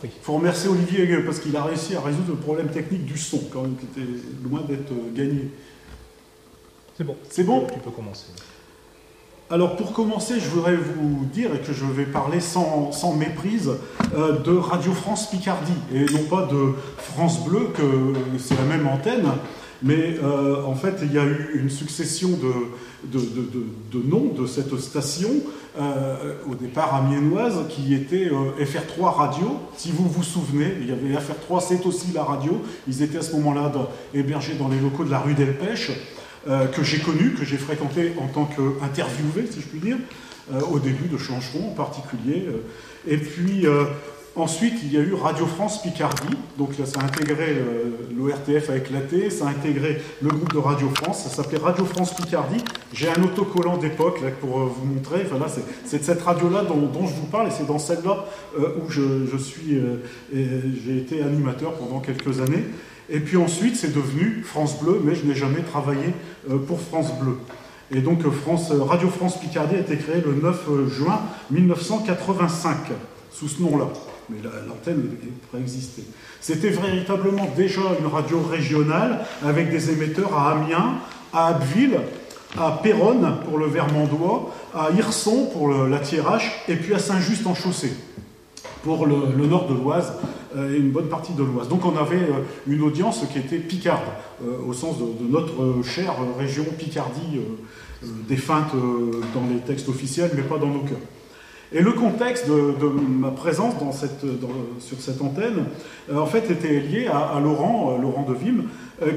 prie. Il faut remercier Olivier parce qu'il a réussi à résoudre le problème technique du son, quand même, qui était loin d'être gagné. C'est bon. C'est bon ? Tu peux commencer. Alors pour commencer, je voudrais vous dire, et que je vais parler sans méprise, de Radio France Picardie, et non pas de France Bleu, que c'est la même antenne, mais en fait il y a eu une succession de noms de cette station, au départ amiénoise, qui était FR3 Radio. Si vous vous souvenez, il y avait FR3, c'est aussi la radio, ils étaient à ce moment-là hébergés dans les locaux de la rue Delpech, que j'ai connu, que j'ai fréquenté en tant qu'interviewé, si je puis dire, au début de Changeron en particulier. Et puis ensuite, il y a eu Radio France Picardie, donc là ça a intégré, l'ORTF a éclaté, ça a intégré le groupe de Radio France, ça s'appelait Radio France Picardie. J'ai un autocollant d'époque là pour vous montrer, enfin là c'est de cette radio-là dont je vous parle, et c'est dans celle-là où j'ai été animateur pendant quelques années. Et puis ensuite, c'est devenu France Bleu, mais je n'ai jamais travaillé pour France Bleu. Et donc, Radio France Picardie a été créée le 9 juin 1985, sous ce nom-là. Mais l'antenne préexistait. C'était véritablement déjà une radio régionale, avec des émetteurs à Amiens, à Abbeville, à Péronne pour le Vermandois, à Hirson pour la Thiérache, et puis à Saint-Just-en-Chaussée pour le nord de l'Oise, et une bonne partie de l'Oise. Donc on avait une audience qui était picarde, au sens de notre chère région Picardie, défunte dans les textes officiels, mais pas dans nos cœurs. Et le contexte de ma présence sur cette antenne, en fait, était lié à Laurent de Vim,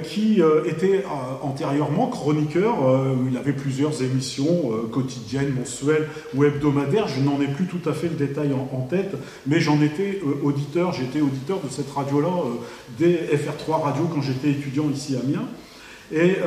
qui était antérieurement chroniqueur. Il avait plusieurs émissions quotidiennes, mensuelles ou hebdomadaires. Je n'en ai plus tout à fait le détail en tête, mais j'en étais auditeur. J'étais auditeur de cette radio-là, des FR3 Radio, quand j'étais étudiant ici à Amiens. Et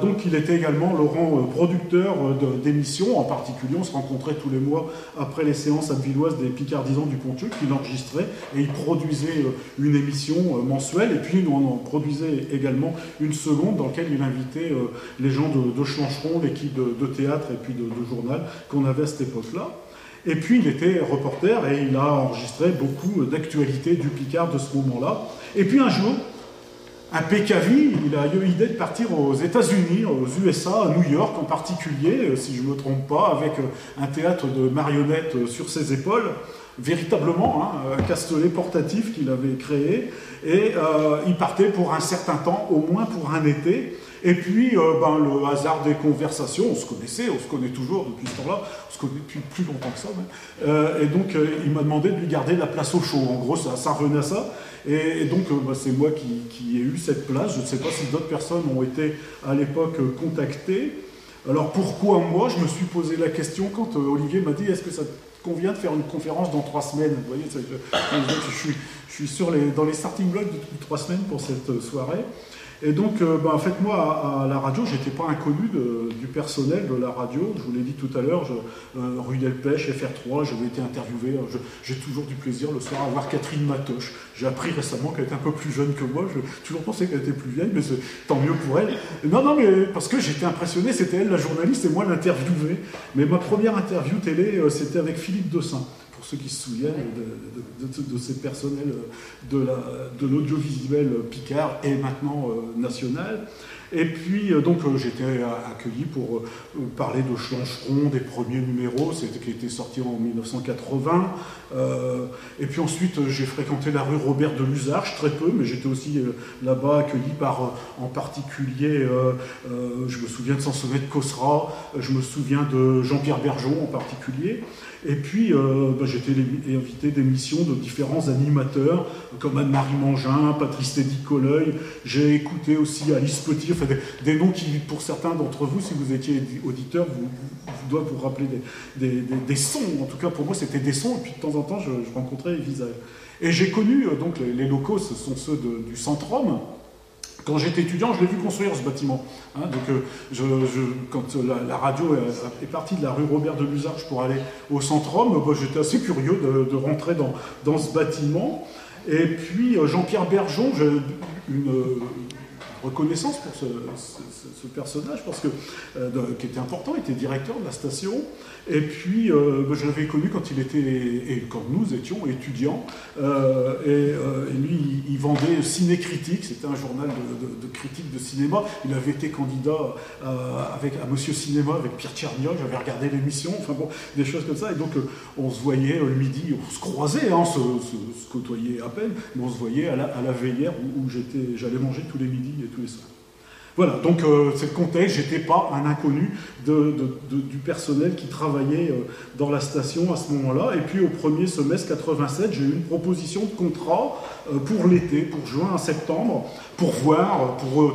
donc il était également, Laurent, producteur d'émissions. En particulier, on se rencontrait tous les mois après les séances abbvilloises des Picardisans du Pontieux, qu'il enregistrait, et il produisait une émission mensuelle, et puis nous en produisait également une seconde dans laquelle il invitait les gens de Chancheron, l'équipe de théâtre et puis de journal qu'on avait à cette époque-là. Et puis il était reporter et il a enregistré beaucoup d'actualités du Picard de ce moment-là. Et puis un jour, un PKV, il a eu l'idée de partir aux États-Unis, aux USA, à New York en particulier, si je ne me trompe pas, avec un théâtre de marionnettes sur ses épaules, véritablement, un Castellet portatif qu'il avait créé, et il partait pour un certain temps, au moins pour un été. Et puis, le hasard des conversations, on se connaît toujours depuis ce temps-là, on se connaît depuis plus longtemps que ça même. Et donc, il m'a demandé de lui garder la place au chaud. En gros, ça revenait à ça. Et donc, c'est moi qui ai eu cette place. Je ne sais pas si d'autres personnes ont été à l'époque contactées. Alors, pourquoi moi? Je me suis posé la question quand Olivier m'a dit « Est-ce que ça te convient de faire une conférence dans 3 semaines ?» Vous voyez, je suis dans les starting blocks depuis 3 semaines pour cette soirée. Et donc, en fait, moi, à la radio, j'étais pas inconnu du personnel de la radio. Je vous l'ai dit tout à l'heure, rue Delpech, FR3, j'avais été interviewé. J'ai toujours du plaisir le soir à voir Catherine Matoche. J'ai appris récemment qu'elle était un peu plus jeune que moi. J'ai toujours pensé qu'elle était plus vieille, mais c'est tant mieux pour elle. Non, mais parce que j'étais impressionné, c'était elle la journaliste et moi l'interviewé. Mais ma première interview télé, c'était avec Philippe Dossin. Pour ceux qui se souviennent de ces personnels de l'audiovisuel Picard et maintenant national. Et puis, donc, j'étais accueilli pour parler de Chancheron, des premiers numéros, qui était sorti en 1980. Et puis ensuite, j'ai fréquenté la rue Robert de Luzarches, très peu, mais j'étais aussi là-bas accueilli par, en particulier, je me souviens de Sansonnet de Cosra, je me souviens de Jean-Pierre Bergeon en particulier. Et puis, j'étais invité d'émissions de différents animateurs, comme Anne-Marie Mangin, Patrice Teddy-Colleuil. J'ai écouté aussi Alice Petit, enfin des noms qui, pour certains d'entre vous, si vous étiez auditeur, doivent vous rappeler des sons. En tout cas, pour moi, c'était des sons, et puis de temps en temps, je rencontrais les visages. Et j'ai connu, donc, les locaux, ce sont ceux du Centrum. Quand j'étais étudiant, je l'ai vu construire ce bâtiment. Quand la radio est partie de la rue Robert de Luzarches pour aller au Centrum, j'étais assez curieux de rentrer dans ce bâtiment. Et puis Jean-Pierre Bergeon, reconnaissance pour ce personnage, parce que, qui était important, il était directeur de la station. Et puis, je l'avais connu quand il était, et quand nous étions étudiants. Et lui, il vendait Ciné Critique, c'était un journal de critique de cinéma. Il avait été candidat à Monsieur Cinéma avec Pierre Tcherniol, j'avais regardé l'émission, enfin bon, des choses comme ça. Et donc, on se voyait le midi, on se croisait, hein, se côtoyait à peine, mais on se voyait à la veillère où j'allais manger tous les midis et tous les soirs. Voilà, donc c'est le contexte, j'étais pas un inconnu du personnel qui travaillait dans la station à ce moment-là. Et puis au premier semestre 87, j'ai eu une proposition de contrat pour l'été, pour juin à septembre, pour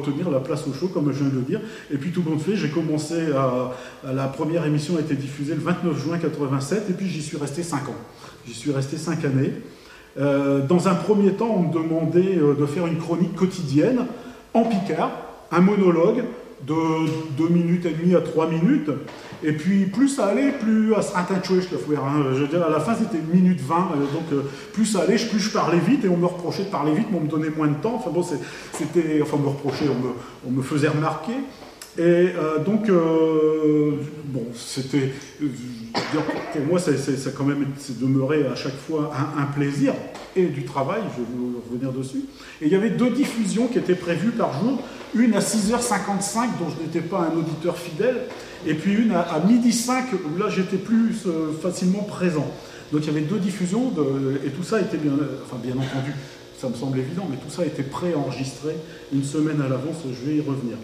tenir la place au chaud, comme je viens de le dire. Et puis tout compte fait, j'ai commencé la première émission a été diffusée le 29 juin 87, et puis j'y suis resté 5 ans. J'y suis resté 5 années. Dans un premier temps, on me demandait de faire une chronique quotidienne en picard, un monologue de 2 minutes et demie à 3 minutes, et puis plus ça allait, plus à je veux dire, à la fin c'était 1 minute 20, donc plus ça allait, plus je parlais vite, et on me reprochait de parler vite, mais on me donnait moins de temps, enfin bon, on me reprochait, on me faisait remarquer. Et donc, bon, c'était, pour moi, ça quand même demeuré à chaque fois un plaisir et du travail, je vais vous revenir dessus. Et il y avait 2 diffusions qui étaient prévues par jour, une à 6h55, dont je n'étais pas un auditeur fidèle, et puis une à 12h05, où là j'étais plus facilement présent. Donc il y avait 2 diffusions, et tout ça était bien entendu, ça me semble évident, mais tout ça était pré-enregistré une semaine à l'avance, je vais y revenir.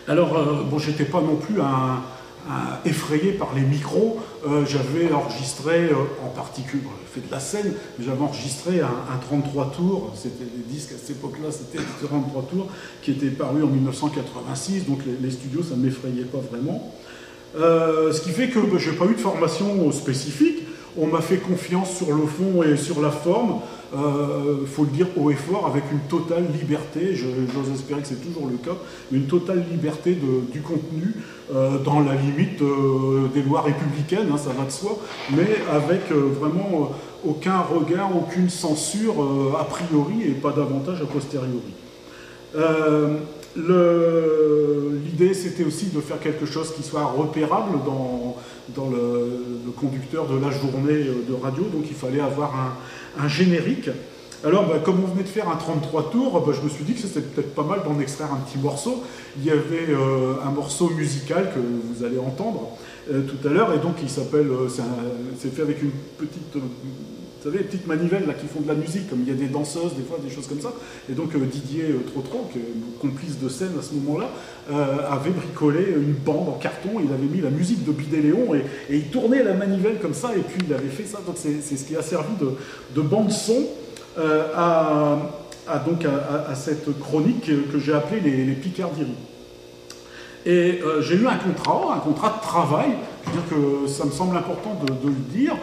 Alors, bon, j'étais pas non plus effrayé par les micros. J'avais enregistré, en particulier, bon, j'ai fait de la scène, mais j'avais enregistré un 33 tours. C'était des disques à cette époque-là, c'était 33 tours qui étaient parus en 1986. Donc les studios, ça ne m'effrayait pas vraiment. Ce qui fait que je n'ai pas eu de formation spécifique. On m'a fait confiance sur le fond et sur la forme. Faut le dire haut et fort, avec une totale liberté, j'ose espérer que c'est toujours le cas, une totale liberté du contenu, dans la limite des lois républicaines, hein, ça va de soi, mais avec vraiment aucun regard, aucune censure a priori et pas davantage a posteriori. L'idée, c'était aussi de faire quelque chose qui soit repérable dans le conducteur de la journée de radio, donc il fallait avoir un générique. Alors, comme on venait de faire un 33 tours, je me suis dit que c'était peut-être pas mal d'en extraire un petit morceau. Il y avait un morceau musical que vous allez entendre tout à l'heure, et donc il s'appelle, c'est fait avec une petite... Vous savez, les petites manivelles là, qui font de la musique, comme il y a des danseuses, des fois, des choses comme ça. Et donc Didier Trotro, qui est complice de scène à ce moment-là, avait bricolé une bande en carton, il avait mis la musique de Bidéléon, et il tournait la manivelle comme ça, et puis il avait fait ça. Donc c'est ce qui a servi de bande-son à cette chronique que j'ai appelée les Picardieries. Et j'ai eu un contrat de travail. Je veux dire que ça me semble important de le dire.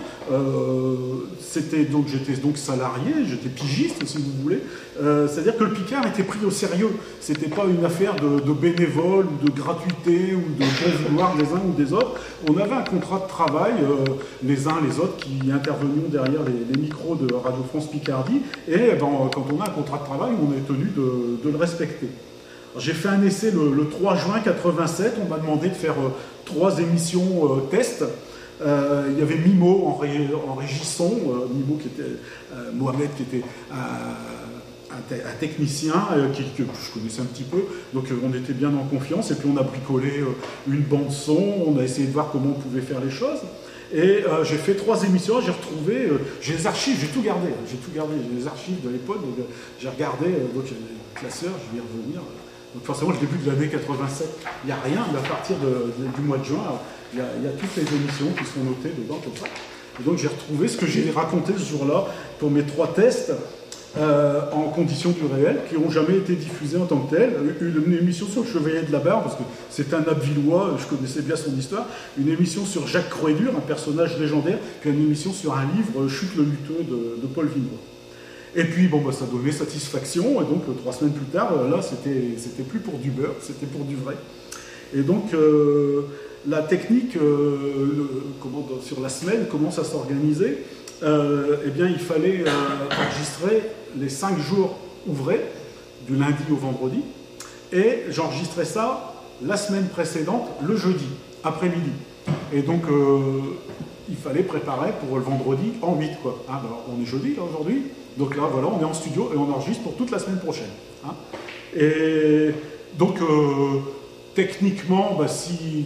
J'étais donc salarié, j'étais pigiste si vous voulez. C'est-à-dire que le Picard était pris au sérieux. C'était pas une affaire de bénévoles ou de gratuité ou de bon vouloir des uns ou des autres. On avait un contrat de travail, les uns les autres, qui intervenions derrière les micros de Radio France Picardie. Et quand on a un contrat de travail, on est tenu de le respecter. J'ai fait un essai le 3 juin 87, on m'a demandé de faire 3 émissions test. Il y avait Mimo en régisson, Mimo qui était Mohamed qui était un technicien que je connaissais un petit peu, donc on était bien en confiance, et puis on a bricolé une bande son, on a essayé de voir comment on pouvais faire les choses. Et j'ai fait 3 émissions, j'ai retrouvé, j'ai les archives, j'ai tout gardé, j'ai les archives de l'époque, j'ai regardé, donc le classeur, je vais y revenir. Donc forcément, le début de l'année 87, il n'y a rien, mais à partir du mois de juin, il y a toutes les émissions qui sont notées dedans, comme ça. Et donc j'ai retrouvé ce que j'ai raconté ce jour-là pour mes 3 tests en conditions du réel, qui n'ont jamais été diffusés en tant que tels. Une émission sur le Chevalier de la Barre, parce que c'est un Abbevilleois, je connaissais bien son histoire. Une émission sur Jacques Croix-Dur, un personnage légendaire, puis une émission sur un livre, Chute le lutteux, de Paul Vinoy. Et puis, ça donnait satisfaction, et donc 3 semaines plus tard, là, c'était plus pour du beurre, c'était pour du vrai. Et donc, la technique, sur la semaine, comment ça s'organisait, eh bien, il fallait enregistrer les 5 jours ouvrés, du lundi au vendredi, et j'enregistrais ça la semaine précédente, le jeudi, après-midi. Et donc, il fallait préparer pour le vendredi en 8, quoi. Hein, ben, on est jeudi, là, aujourd'hui. Donc là, voilà, on est en studio et on enregistre pour toute la semaine prochaine. Hein. Et donc, techniquement, bah,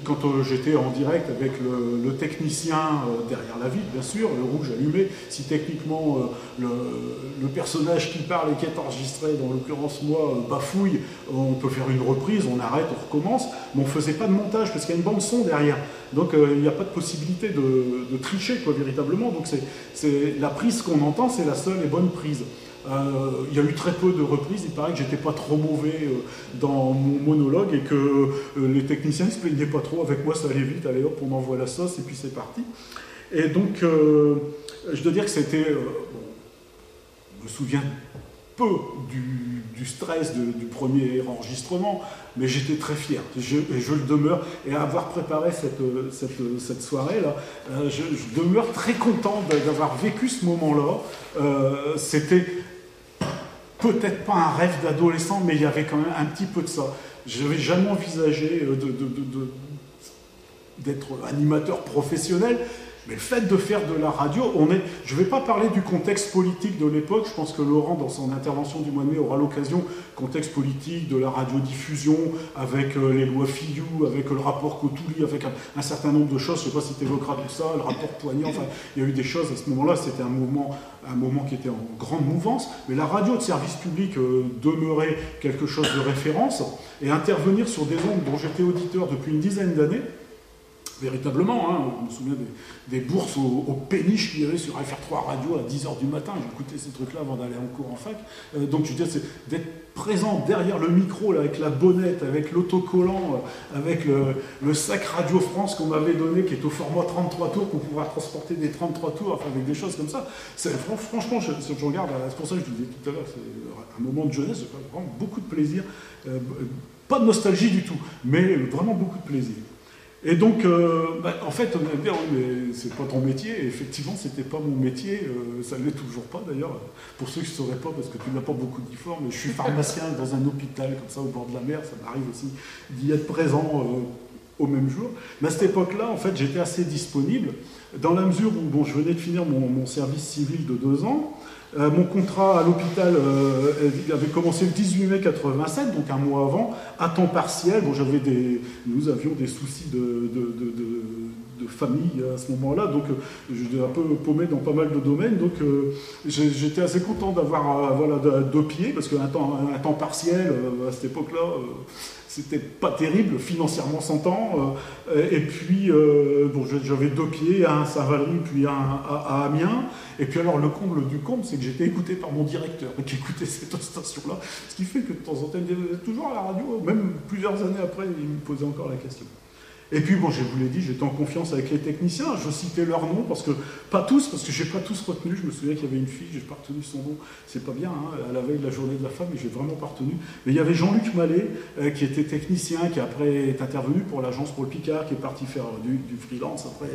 quand j'étais en direct avec le technicien derrière la vitre, bien sûr, le rouge allumé, si techniquement le personnage qui parle et qui est enregistré, dans l'occurrence moi, bafouille, on peut faire une reprise, on arrête, on recommence, mais on ne faisait pas de montage parce qu'il y a une bande son derrière. Donc il n'y a pas de possibilité de tricher, quoi, véritablement. Donc c'est la prise qu'on entend, c'est la seule et bonne prise. Il y a eu très peu de reprises, il paraît que j'étais pas trop mauvais dans mon monologue et que les techniciens ne se plaignaient pas trop, avec moi ça allait vite, allez hop, on envoie la sauce et puis c'est parti. Et donc, je dois dire que c'était, bon, je me souviens peu du stress du premier enregistrement, mais j'étais très fier, et je le demeure, et à avoir préparé cette soirée-là, je demeure très content d'avoir vécu ce moment-là. C'était peut-être pas un rêve d'adolescent, mais il y avait quand même un petit peu de ça. Je n'avais jamais envisagé d'être animateur professionnel, mais le fait de faire de la radio, je ne vais pas parler du contexte politique de l'époque, je pense que Laurent, dans son intervention du mois de mai, aura l'occasion, contexte politique, de la radiodiffusion, avec les lois Fillou, avec le rapport Cotouli, avec un certain nombre de choses, je ne sais pas si tu évoqueras tout ça, le rapport Poignant, enfin, il y a eu des choses à ce moment-là, c'était un moment qui était en grande mouvance, mais la radio de service public demeurait quelque chose de référence, et intervenir sur des ondes dont j'étais auditeur depuis une dizaine d'années, véritablement, hein, je me souviens des bourses aux péniches qu'il y avait sur FR3 Radio à 10h du matin, j'écoutais ces trucs-là avant d'aller en cours en fac, donc je veux dire, c'est d'être présent derrière le micro, là, avec la bonnette, avec l'autocollant, avec le sac Radio France qu'on m'avait donné, qui est au format 33 tours, pour pouvoir transporter des 33 tours, enfin avec des choses comme ça, franchement, je regarde, c'est pour ça que je disais tout à l'heure, c'est un moment de jeunesse, j'ai vraiment beaucoup de plaisir, pas de nostalgie du tout, mais vraiment beaucoup de plaisir. Et donc, en fait, on va me dire, oui, mais c'est pas ton métier. Et effectivement, c'était pas mon métier. Ça ne l'est toujours pas, d'ailleurs. Pour ceux qui ne sauraient pas, parce que tu n'as pas beaucoup d'uniformes, je suis pharmacien dans un hôpital, comme ça, au bord de la mer. Ça m'arrive aussi d'y être présent au même jour. Mais à cette époque-là, en fait, j'étais assez disponible, dans la mesure où, bon, je venais de finir mon service civil de 2 ans. Mon contrat à l'hôpital avait commencé le 18 mai 87, donc un mois avant, à temps partiel. Bon, nous avions des soucis de famille à ce moment-là, donc j'étais un peu paumé dans pas mal de domaines, donc j'étais assez content d'avoir deux pieds, parce qu'un temps partiel, à cette époque-là, c'était pas terrible, financièrement s'entend, et puis bon, j'avais 2 pieds, un à Saint-Valery, puis un à Amiens, et puis alors le comble du comble, c'est que j'étais écouté par mon directeur, qui écoutait cette station-là, ce qui fait que de temps en temps, il me disait toujours à la radio, même plusieurs années après, il me posait encore la question. Et puis, bon, je vous l'ai dit, j'étais en confiance avec les techniciens, je citais leurs noms, parce que j'ai pas tous retenu, je me souviens qu'il y avait une fille, j'ai pas retenu son nom, c'est pas bien, hein, à la veille de la journée de la femme, mais j'ai vraiment pas retenu. Mais il y avait Jean-Luc Mallet, qui était technicien, qui après est intervenu pour l'agence Paul Picard, qui est parti faire du freelance après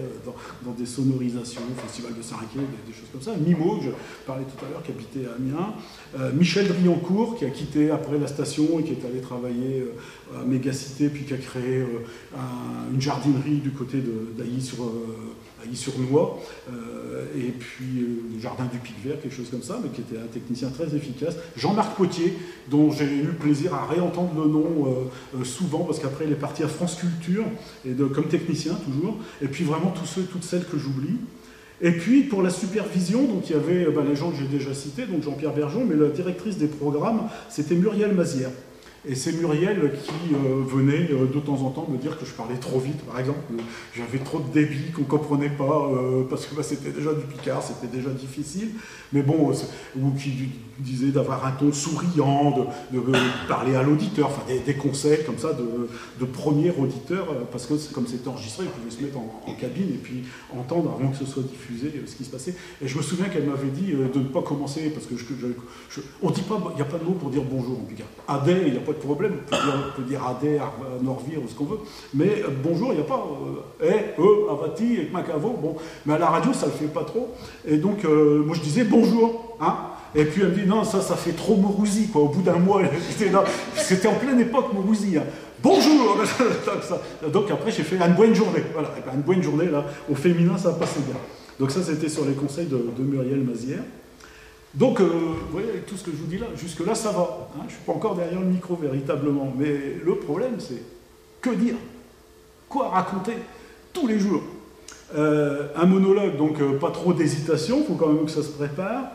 dans des sonorisations, Festival de Saint-Riquet, des choses comme ça. Mimo, je parlais tout à l'heure, qui habitait à Amiens. Michel Driancourt, qui a quitté après la station et qui est allé travailler à Mégacité, puis qui a créé une jardinerie du côté d'Ailly-sur-Noix, et puis le jardin du Pic-Vert, quelque chose comme ça, mais qui était un technicien très efficace. Jean-Marc Potier, dont j'ai eu le plaisir à réentendre le nom souvent, parce qu'après il est parti à France Culture, comme technicien toujours, et puis vraiment tous ceux et toutes celles que j'oublie. Et puis pour la supervision, donc il y avait les gens que j'ai déjà cités, donc Jean-Pierre Bergeon, mais la directrice des programmes, c'était Muriel Mazière. Et c'est Muriel qui venait de temps en temps me dire que je parlais trop vite, par exemple. J'avais trop de débit qu'on ne comprenait pas, parce que c'était déjà du Picard, c'était déjà difficile. Mais bon, ou qui disait d'avoir un ton souriant, de parler à l'auditeur, enfin des conseils comme ça de premier auditeur, parce que comme c'était enregistré, il pouvait se mettre en cabine et puis entendre avant que ce soit diffusé ce qui se passait. Et je me souviens qu'elle m'avait dit de ne pas commencer, parce que on dit pas, il n'y a pas de mot pour dire bonjour en Picard. Adé, il n'y a pas de problème, on peut dire Adé, Norvire ou ce qu'on veut, mais bonjour, il n'y a pas Avati, et Macavo, bon, mais à la radio ça le fait pas trop, et donc moi je disais bonjour, hein, Et puis elle me dit, non, ça fait trop Mourouzi, quoi. Au bout d'un mois, c'était en pleine époque Mourouzi. Hein. Bonjour. Donc après, j'ai fait une bonne journée. Voilà, une bonne journée, là, au féminin, ça passait bien. Donc ça, c'était sur les conseils de Muriel Mazière. Donc, vous voyez, avec tout ce que je vous dis là, jusque-là, ça va. Hein, je ne suis pas encore derrière le micro, véritablement. Mais le problème, c'est que dire? Quoi raconter tous les jours? Un monologue, donc pas trop d'hésitation, il faut quand même que ça se prépare.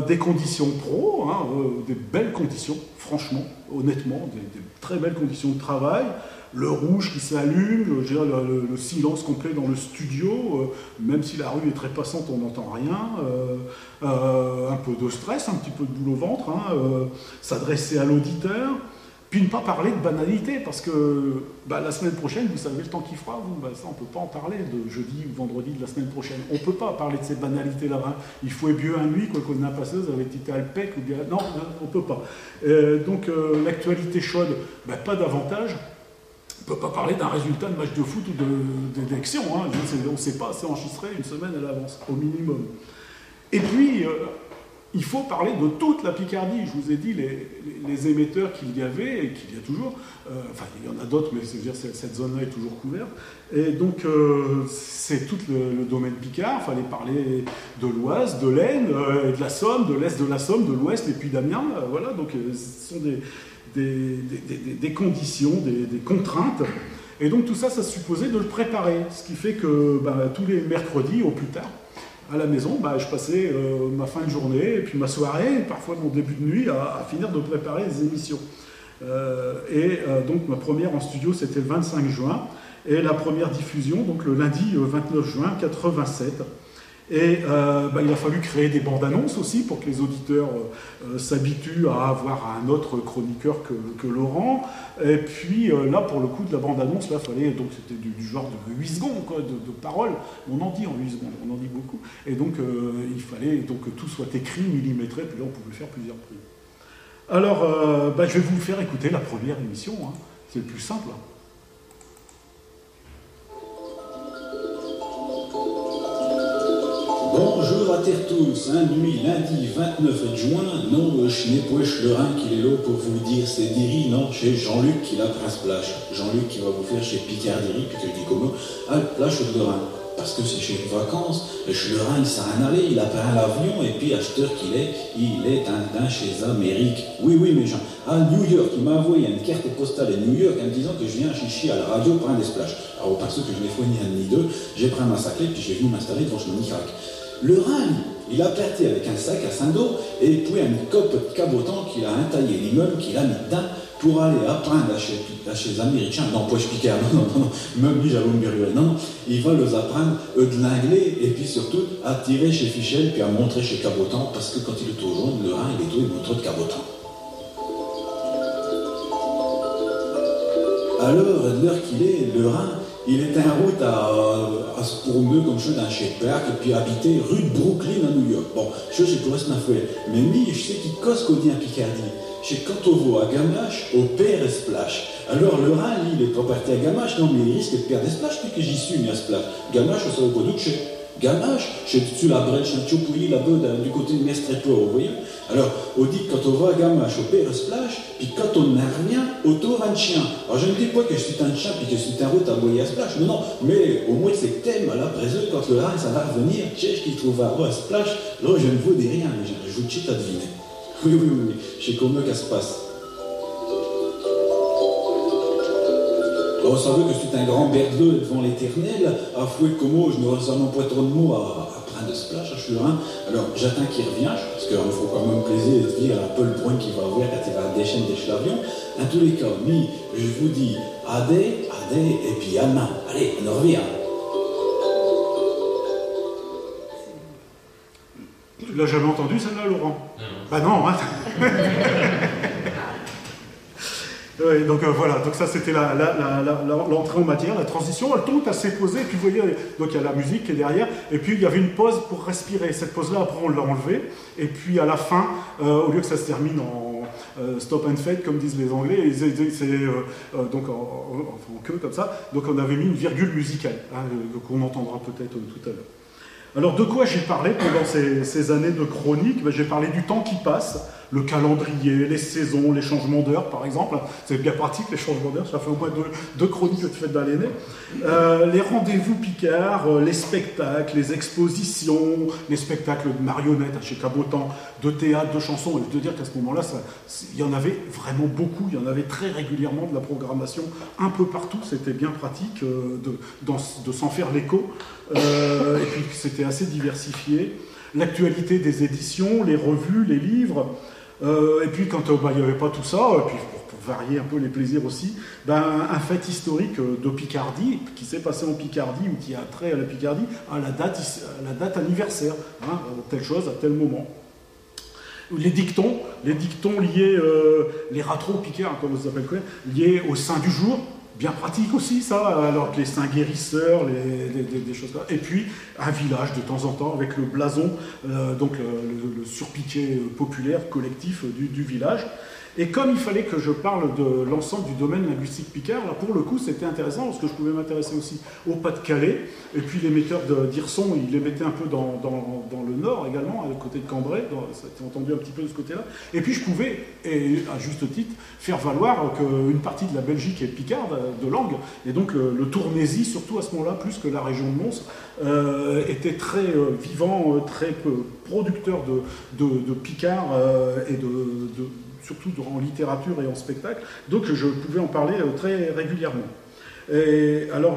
Des conditions pro, hein, des belles conditions, franchement, honnêtement, des très belles conditions de travail. Le rouge qui s'allume, le silence complet dans le studio, même si la rue est très passante, on n'entend rien. Un peu de stress, un petit peu de boule au ventre, hein, s'adresser à l'auditeur. Puis ne pas parler de banalité, parce que la semaine prochaine, vous savez le temps qu'il fera, ça on ne peut pas en parler de jeudi ou vendredi de la semaine prochaine. On ne peut pas parler de ces banalités-là. Hein. Il faut ébuer un nuit, quoi qu'on a passé, vous avez été Alpec ou bien... Non, on ne peut pas. Donc l'actualité chaude, pas davantage. On ne peut pas parler d'un résultat de match de foot ou d'élection. Hein. On ne sait pas, c'est enregistré une semaine à l'avance, au minimum. Et puis... il faut parler de toute la Picardie. Je vous ai dit les émetteurs qu'il y avait et qu'il y a toujours. Enfin, il y en a d'autres, mais c'est-à-dire cette zone-là est toujours couverte. Et donc, c'est tout le domaine Picard. Il fallait parler de l'Oise, de l'Aisne, de la Somme, de l'Est de la Somme, de l'Ouest et puis d'Amiens. Voilà, donc ce sont des conditions, des contraintes. Et donc tout ça, ça supposait de le préparer. Ce qui fait que tous les mercredis, au plus tard, à la maison, je passais ma fin de journée, et puis ma soirée, et parfois mon début de nuit, à finir de préparer les émissions. Donc ma première en studio, c'était le 25 juin, et la première diffusion, donc le lundi 29 juin 87. Et il a fallu créer des bandes annonces aussi pour que les auditeurs s'habituent à avoir un autre chroniqueur que Laurent. Et puis là, pour le coup de la bande annonce, là, fallait donc c'était du genre de 8 secondes quoi, de paroles. On en dit en 8 secondes, on en dit beaucoup. Et donc il fallait donc que tout soit écrit, millimétré. Puis là, on pouvait faire plusieurs prises. Alors, je vais vous faire écouter la première émission. Hein. C'est le plus simple. Hein. Bonjour à Tertous, Saint-Louis, lundi 29 juin, non, je n'ai pas le rein qu'il est là pour vous dire c'est Diri, non, chez Jean-Luc qui l'a Prince Plage. Jean-Luc qui va vous faire chez Picardie, puis que je dis comment, à Plage de Rhin. Parce que c'est chez les vacances, le Rhin il s'est rien allé, il a pris l'avion, et puis acheteur qu'il est, il est un chez Amérique. Oui, mais Jean, à New York, il m'a envoyé une carte postale à New York en me disant que je viens chichi à la radio pour un des splash. Alors, parce que je n'ai fait ni un ni deux, j'ai pris ma saclette, puis j'ai venu m'installer devant chez Monicac. Le Rhin, il a planté avec un sac à Saint-Do et puis une cope de cabotant qu'il a entaillé l'immeuble qu'il a mis dedans pour aller apprendre chez les Américains. Non, pas chez Picard, non, même lui, j'avais me dire, non, il va les apprendre de l'anglais et puis surtout à tirer chez Fichel puis à montrer chez Cabotant parce que quand il est au jaune, le Rhin, il est tout, il montre de Cabotant. Alors, l'heure qu'il est, le Rhin, il est en route à se promener comme je suis dans chez Park et puis habiter rue de Brooklyn à New York. Bon, je sais pas ce qu'on a fait, mais lui, je sais qu'il casse qu'au dit en Picardie. Chez Cantovo à Gamache, au Père Esplash. Alors le Rhin, lui, il est pas parti à Gamache, non, mais il risque de perdre Esplash, puis que j'y suis, mais à Splash. Gamache, ça vaut pas doute chez Gamache, chez dessus la brèche, un tchoupouillis là-bas, du côté de Mestreto, vous voyez. Alors, on dit que quand on va à Gamache, au Père Splash, puis quand on n'a rien, autour un chien. Alors, je ne dis pas que je suis un chien, puis que je suis un route à boyer à Splash, non, mais au moins c'est thème, là, présent, quand le Rhin, ça va revenir, cherche qu'il trouve à Splash, là, je ne vous dis rien, mais je vous chite à deviner. Oui, je sais comment ça se passe. Alors, vous savez que c'est un grand berdeux devant l'éternel, à fouet comme moi, je ne ressens pas trop de mots à prendre de splash, je suis le Rhin. Alors, j'attends qu'il revienne, parce qu'il me faut quand même plaisir de dire un peu le point qu'il va avoir quand il va déchaîner l'avion. En tous les cas, mais je vous dis, adé, et puis à main. Allez, on revient. Tu l'as jamais entendu celle-là, Laurent? Bah non, hein. Oui, donc voilà, donc ça c'était l'entrée en matière, la transition, elle tombe assez posée, et puis vous voyez, donc il y a la musique qui est derrière, et puis il y avait une pause pour respirer. Cette pause-là, après on l'a enlevée, et puis à la fin, au lieu que ça se termine en stop and fade, comme disent les Anglais, donc en queue comme ça, donc on avait mis une virgule musicale, hein, qu'on entendra peut-être tout à l'heure. Alors de quoi j'ai parlé pendant ces années de chronique? J'ai parlé du temps qui passe, le calendrier, les saisons, les changements d'heure par exemple. C'est bien pratique les changements d'heure, ça fait au moins deux chroniques que tu fais dans l'année. Les rendez-vous Picard, les spectacles, les expositions, les spectacles de marionnettes chez Cabotan, de théâtre, de chansons. Et je veux dire qu'à ce moment-là, il y en avait vraiment beaucoup, il y en avait très régulièrement de la programmation un peu partout. C'était bien pratique de s'en faire l'écho. Et puis c'était assez diversifié. L'actualité des éditions, les revues, les livres. Et puis quand il n'y avait pas tout ça, et puis pour varier un peu les plaisirs aussi, un fait historique de Picardie, qui s'est passé en Picardie, ou qui a trait à la Picardie, à la date anniversaire, hein, telle chose à tel moment. Les dictons liés, les ratros picards, comme vous appelez quoi, liés au saint du jour. Bien pratique aussi ça, alors que les saints guérisseurs, des choses comme ça. Et puis un village de temps en temps avec le blason, donc le surpiqué populaire collectif du village. Et comme il fallait que je parle de l'ensemble du domaine linguistique picard, là pour le coup c'était intéressant parce que je pouvais m'intéresser aussi au Pas-de-Calais. Et puis l'émetteur d'Hirson, il émettait un peu dans le nord également, à côté de Cambrai, ça a été entendu un petit peu de ce côté-là. Et puis je pouvais, et à juste titre, faire valoir qu'une partie de la Belgique est picarde de langue. Et donc le Tournaisis, surtout à ce moment-là, plus que la région de Mons, était très vivant, très producteur de picard et surtout en littérature et en spectacle, donc je pouvais en parler très régulièrement. Et alors,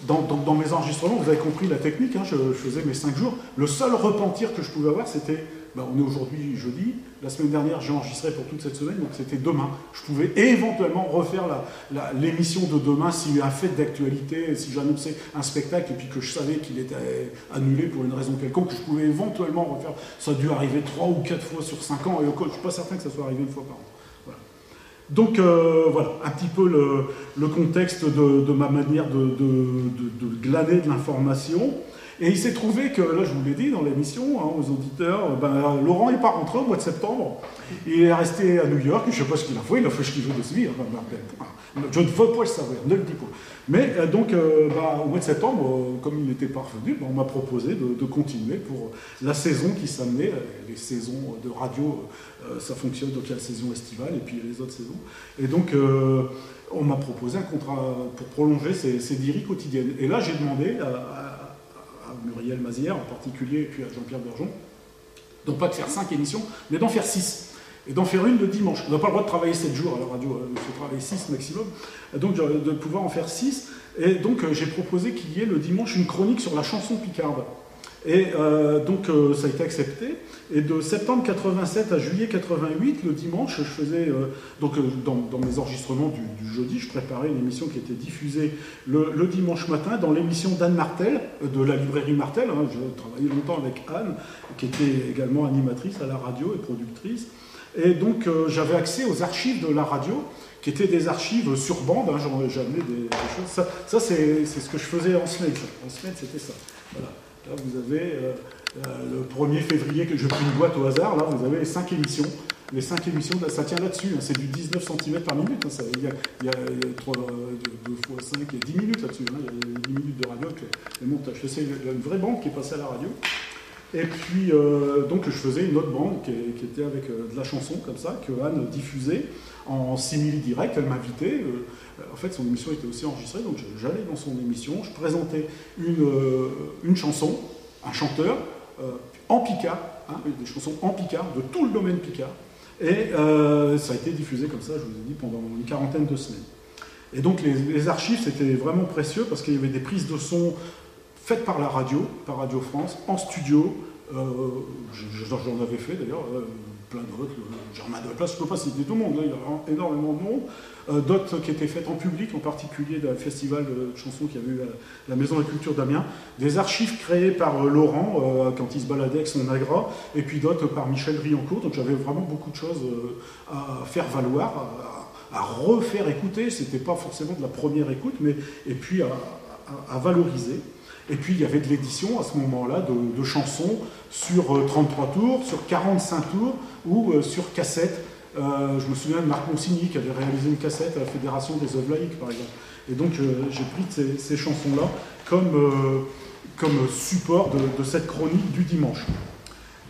dans mes enregistrements, vous avez compris la technique, hein, je faisais mes 5 jours. Le seul repentir que je pouvais avoir, c'était, on est aujourd'hui jeudi, la semaine dernière j'ai enregistré pour toute cette semaine, donc c'était demain. Je pouvais éventuellement refaire l'émission de demain s'il y a un fait d'actualité, si j'annonçais un spectacle et puis que je savais qu'il était annulé pour une raison quelconque, je pouvais éventuellement refaire. Ça a dû arriver 3 ou 4 fois sur 5 ans, et je ne suis pas certain que ça soit arrivé une fois par an. Voilà. Donc voilà, un petit peu le contexte de ma manière de glaner de l'information. Et il s'est trouvé que, là je vous l'ai dit dans l'émission, hein, aux auditeurs, Laurent n'est pas rentré au mois de septembre. Il est resté à New York, je ne sais pas ce qu'il a fait ce qu'il veut de ce vie. Je ne veux pas le savoir, ne le dis pas. Mais donc, au mois de septembre, comme il n'était pas revenu, on m'a proposé de continuer pour la saison qui s'amenait. Les saisons de radio, ça fonctionne, donc il y a la saison estivale et puis les autres saisons. Et donc, on m'a proposé un contrat pour prolonger ces diri quotidiennes. Et là, j'ai demandé à Muriel Mazière en particulier, et puis à Jean-Pierre Bergeon, non pas de faire 5 émissions, mais d'en faire 6. Et d'en faire une le dimanche. On n'a pas le droit de travailler 7 jours à la radio, il faut travailler 6 maximum. Donc de pouvoir en faire 6. Et donc j'ai proposé qu'il y ait le dimanche une chronique sur la chanson picarde. Et donc ça a été accepté. Et de septembre 87 à juillet 88, le dimanche, je faisais, dans mes enregistrements du jeudi, je préparais une émission qui était diffusée le dimanche matin dans l'émission d'Anne Martel, de la librairie Martel. Hein, je travaillais longtemps avec Anne, qui était également animatrice à la radio et productrice. Et donc j'avais accès aux archives de la radio, qui étaient des archives sur bande, hein, j'ai amené des choses. Ça c'est ce que je faisais en semaine. En semaine, c'était ça. Voilà. Là, vous avez le 1er février, que je pris une boîte au hasard, là, vous avez les 5 émissions. Les 5 émissions, ça tient là-dessus, hein, c'est du 19 cm par minute. Hein, il y a 3, 2 fois 5, il y a 10 minutes là-dessus. Hein, il y a 10 minutes de radio avec les montages. C'est une vraie bande qui est passée à la radio. Et puis, donc, je faisais une autre bande qui était avec de la chanson, comme ça, que Anne diffusait en simili-direct. Elle m'invitait. En fait, son émission était aussi enregistrée, donc j'allais dans son émission, je présentais une chanson, un chanteur, en picard, hein, des chansons en picard, de tout le domaine picard. Et ça a été diffusé comme ça, je vous ai dit, pendant une quarantaine de semaines. Et donc, les archives, c'était vraiment précieux, parce qu'il y avait des prises de son faites par la radio, par Radio France, en studio. J'en avais fait d'ailleurs, plein d'autres. Germain de la Place, je ne peux pas citer tout le monde, là, il y a énormément de monde. D'autres qui étaient faites en public, en particulier d'un festival de chansons qu'il y avait eu à la Maison de la Culture d'Amiens. Des archives créées par Laurent, quand il se baladait avec son agra, et puis d'autres par Michel Riancourt. Donc j'avais vraiment beaucoup de choses à faire valoir, à refaire écouter. C'était pas forcément de la première écoute, mais et puis à valoriser. Et puis il y avait de l'édition à ce moment-là de chansons sur 33 tours, sur 45 tours ou sur cassette. Je me souviens de Marc Monsigny qui avait réalisé une cassette à la Fédération des œuvres laïques par exemple. Et donc j'ai pris ces chansons-là comme comme support de cette chronique du dimanche.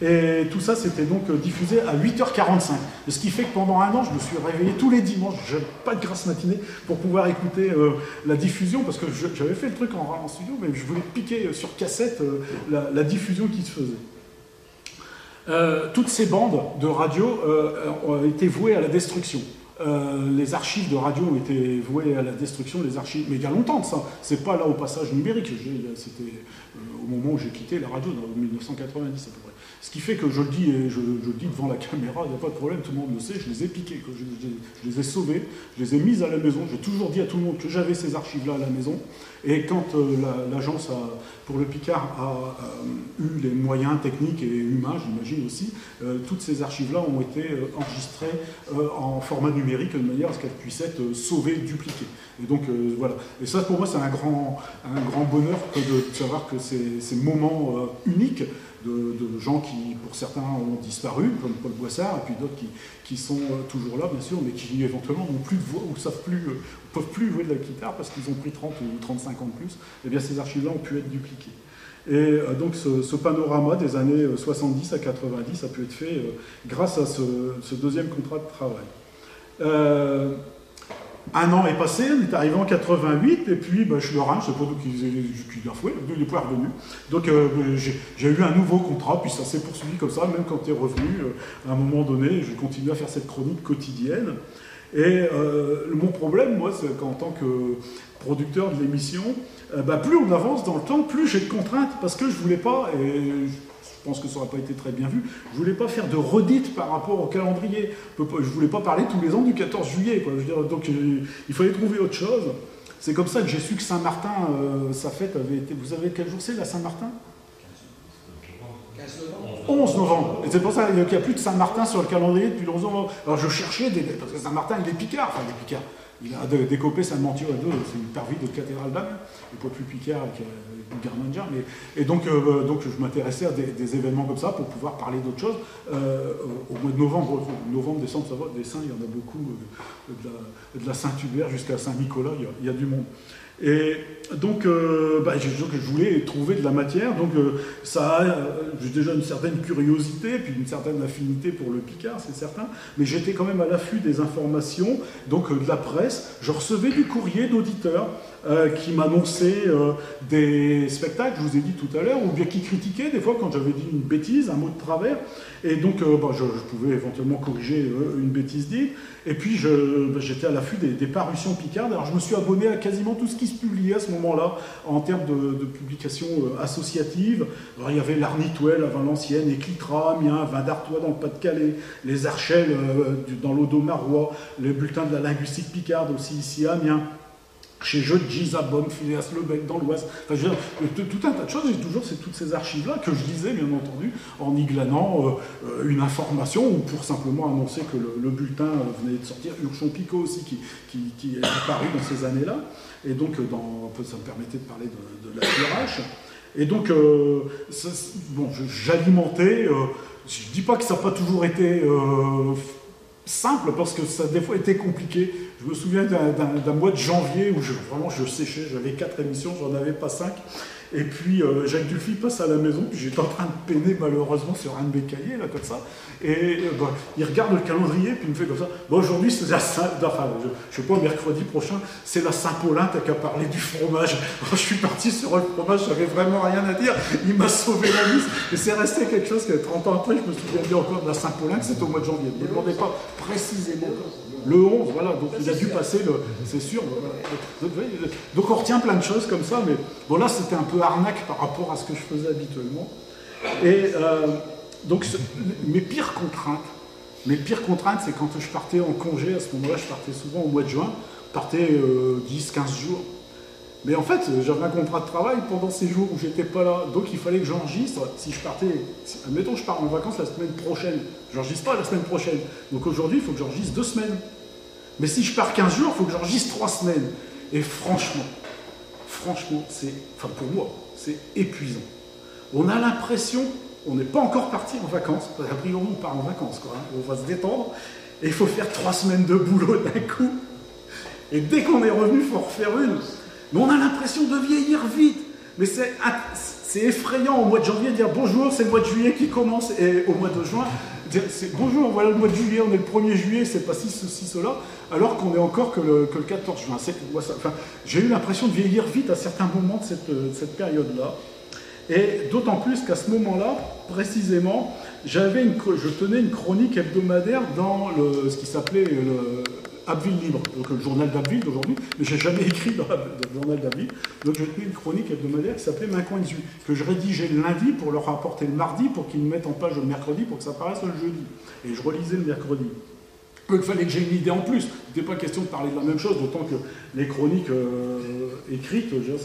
Et tout ça, c'était donc diffusé à 8h45. Ce qui fait que pendant un an, je me suis réveillé tous les dimanches, je n'avais pas de grasse matinée, pour pouvoir écouter la diffusion, parce que j'avais fait le truc en studio, mais je voulais piquer sur cassette la diffusion qui se faisait. Toutes ces bandes de radio ont été vouées à la destruction. Les archives de radio ont été vouées à la destruction, les archives, mais il y a longtemps de ça. C'est pas là au passage numérique, c'était au moment où j'ai quitté la radio, en 1990 à peu près. Ce qui fait que je le dis, et je le dis devant la caméra, il n'y a pas de problème, tout le monde le sait, je les ai piqués, je les ai sauvés, je les ai mises à la maison. J'ai toujours dit à tout le monde que j'avais ces archives-là à la maison. Et quand l'agence pour le Picard a eu les moyens techniques et humains, j'imagine aussi, toutes ces archives-là ont été enregistrées en format numérique de manière à ce qu'elles puissent être sauvées, dupliquées. Et donc voilà. Et ça, pour moi, c'est un grand bonheur que de savoir que ces moments uniques de gens qui, pour certains, ont disparu, comme Paul Boissard, et puis d'autres qui sont toujours là, bien sûr, mais qui éventuellement n'ont plus de voix ou peuvent plus jouer de la guitare parce qu'ils ont pris 30 ou 35 ans de plus. Et bien ces archives-là ont pu être dupliquées. Et donc ce panorama des années 70 à 90 a pu être fait grâce à ce deuxième contrat de travail. Un an est passé, on est arrivé en 88, et puis je suis Lorrain, je ne sais pas d'où qu'il a foué, il n'est pas revenu. Donc j'ai eu un nouveau contrat, puis ça s'est poursuivi comme ça, même quand tu es revenu, à un moment donné, je continue à faire cette chronique quotidienne. Et mon problème, moi, c'est qu'en tant que producteur de l'émission, plus on avance dans le temps, plus j'ai de contraintes, parce que je ne voulais pas, et je pense que ça n'aurait pas été très bien vu, je ne voulais pas faire de redite par rapport au calendrier. Je ne voulais pas parler tous les ans du 14 juillet. Quoi. Je veux dire, donc il fallait trouver autre chose. C'est comme ça que j'ai su que Saint-Martin, sa fête avait été... Vous savez quel jour c'est, la Saint-Martin ? 11 novembre. Et c'est pour ça qu'il n'y a plus de Saint-Martin sur le calendrier depuis le 11 novembre. Alors je cherchais, parce que Saint-Martin, il est picard. Enfin, il est picard. Il a décopé Saint-Mentir et deux, c'est une parvis de cathédrale d'âme. Il n'est pas plus picard avec Garmandia. Et donc je m'intéressais à des événements comme ça pour pouvoir parler d'autres choses. Au mois de novembre, décembre, ça va, des saints, il y en a beaucoup. De la Saint-Hubert jusqu'à Saint-Nicolas, il y a du monde. Et donc, je voulais trouver de la matière, donc j'ai déjà une certaine curiosité, puis une certaine affinité pour le Picard, c'est certain, mais j'étais quand même à l'affût des informations, donc de la presse. Je recevais du courrier d'auditeurs qui m'annonçaient des spectacles, je vous ai dit tout à l'heure, ou bien qui critiquaient des fois quand j'avais dit une bêtise, un mot de travers, et donc je pouvais éventuellement corriger une bêtise dite, et puis j'étais à l'affût des parutions Picardes. Alors je me suis abonné à quasiment tout ce qui se publiait à ce moment-là en termes de publications associatives. Alors, il y avait l'Arnitouel à Valenciennes, Éclitra, Amiens, Vin d'Artois dans le Pas-de-Calais, les Archelles dans l'Audomarois, les bulletins de la linguistique picarde aussi ici à Amiens. Chez Jeudgis, à Bonn, Phileas Lebec dans l'Ouest. Enfin, tout un tas de choses, j'ai toujours toutes ces archives-là que je lisais, bien entendu, en y glanant une information ou pour simplement annoncer que le bulletin venait de sortir. Urchon Picot aussi, qui est apparu dans ces années-là. Et donc, ça me permettait de parler de la TRH. Et donc, j'alimentais. Je ne dis pas que ça n'a pas toujours été simple, parce que ça a des fois été compliqué. Je me souviens d'un mois de janvier où je séchais, j'avais 4 émissions, j'en avais pas 5. Et puis Jacques Dufy passe à la maison, puis j'étais en train de peiner malheureusement sur un de mes cahiers, là, comme ça. Et il regarde le calendrier, puis il me fait comme ça. Aujourd'hui, c'est la je sais pas, mercredi prochain, c'est la Saint-Paulin, t'as qu'à parler du fromage. Alors, je suis parti sur le fromage, j'avais vraiment rien à dire. Il m'a sauvé la mise. Et c'est resté quelque chose que 30 ans après, je me souviens bien encore de la Saint-Paulin, que c'était au mois de janvier. Ne me demandez pas précisément. Le 11, voilà, donc il a dû passer, c'est sûr. Donc on retient plein de choses comme ça, mais bon, là c'était un peu arnaque par rapport à ce que je faisais habituellement. Et donc mes pires contraintes, c'est quand je partais en congé. À ce moment-là, je partais souvent au mois de juin, je partais 10-15 jours. Mais en fait, j'avais un contrat de travail pendant ces jours où j'étais pas là, donc il fallait que j'enregistre. Si je partais, admettons je pars en vacances la semaine prochaine, j'enregistre pas la semaine prochaine. Donc aujourd'hui, il faut que j'enregistre 2 semaines. Mais si je pars 15 jours, il faut que j'enregistre 3 semaines. Et franchement, pour moi, c'est épuisant. On a l'impression, on n'est pas encore parti en vacances, a priori on part en vacances, quoi, hein, on va se détendre, et il faut faire 3 semaines de boulot d'un coup. Et dès qu'on est revenu, il faut en refaire une. Mais on a l'impression de vieillir vite. Mais c'est effrayant au mois de janvier de dire bonjour, c'est le mois de juillet qui commence, et au mois de juin, dire bonjour, voilà le mois de juillet, on est le 1er juillet, c'est pas ceci, cela, alors qu'on est encore que le 14 juin. J'ai eu l'impression de vieillir vite à certains moments de cette période-là. Et d'autant plus qu'à ce moment-là, précisément, je tenais une chronique hebdomadaire dans ce qui s'appelait le Abbeville Libre, donc le journal d'Abbeville d'aujourd'hui, mais je n'ai jamais écrit dans le journal d'Abbeville, donc je tenais une chronique hebdomadaire qui s'appelait Main coin de vue, que je rédigeais le lundi pour leur rapporter le mardi, pour qu'ils me mettent en page le mercredi, pour que ça paraisse le jeudi. Et je relisais le mercredi. Il fallait que j'ai une idée en plus. Il n'était pas question de parler de la même chose, d'autant que les chroniques écrites, vous voyez,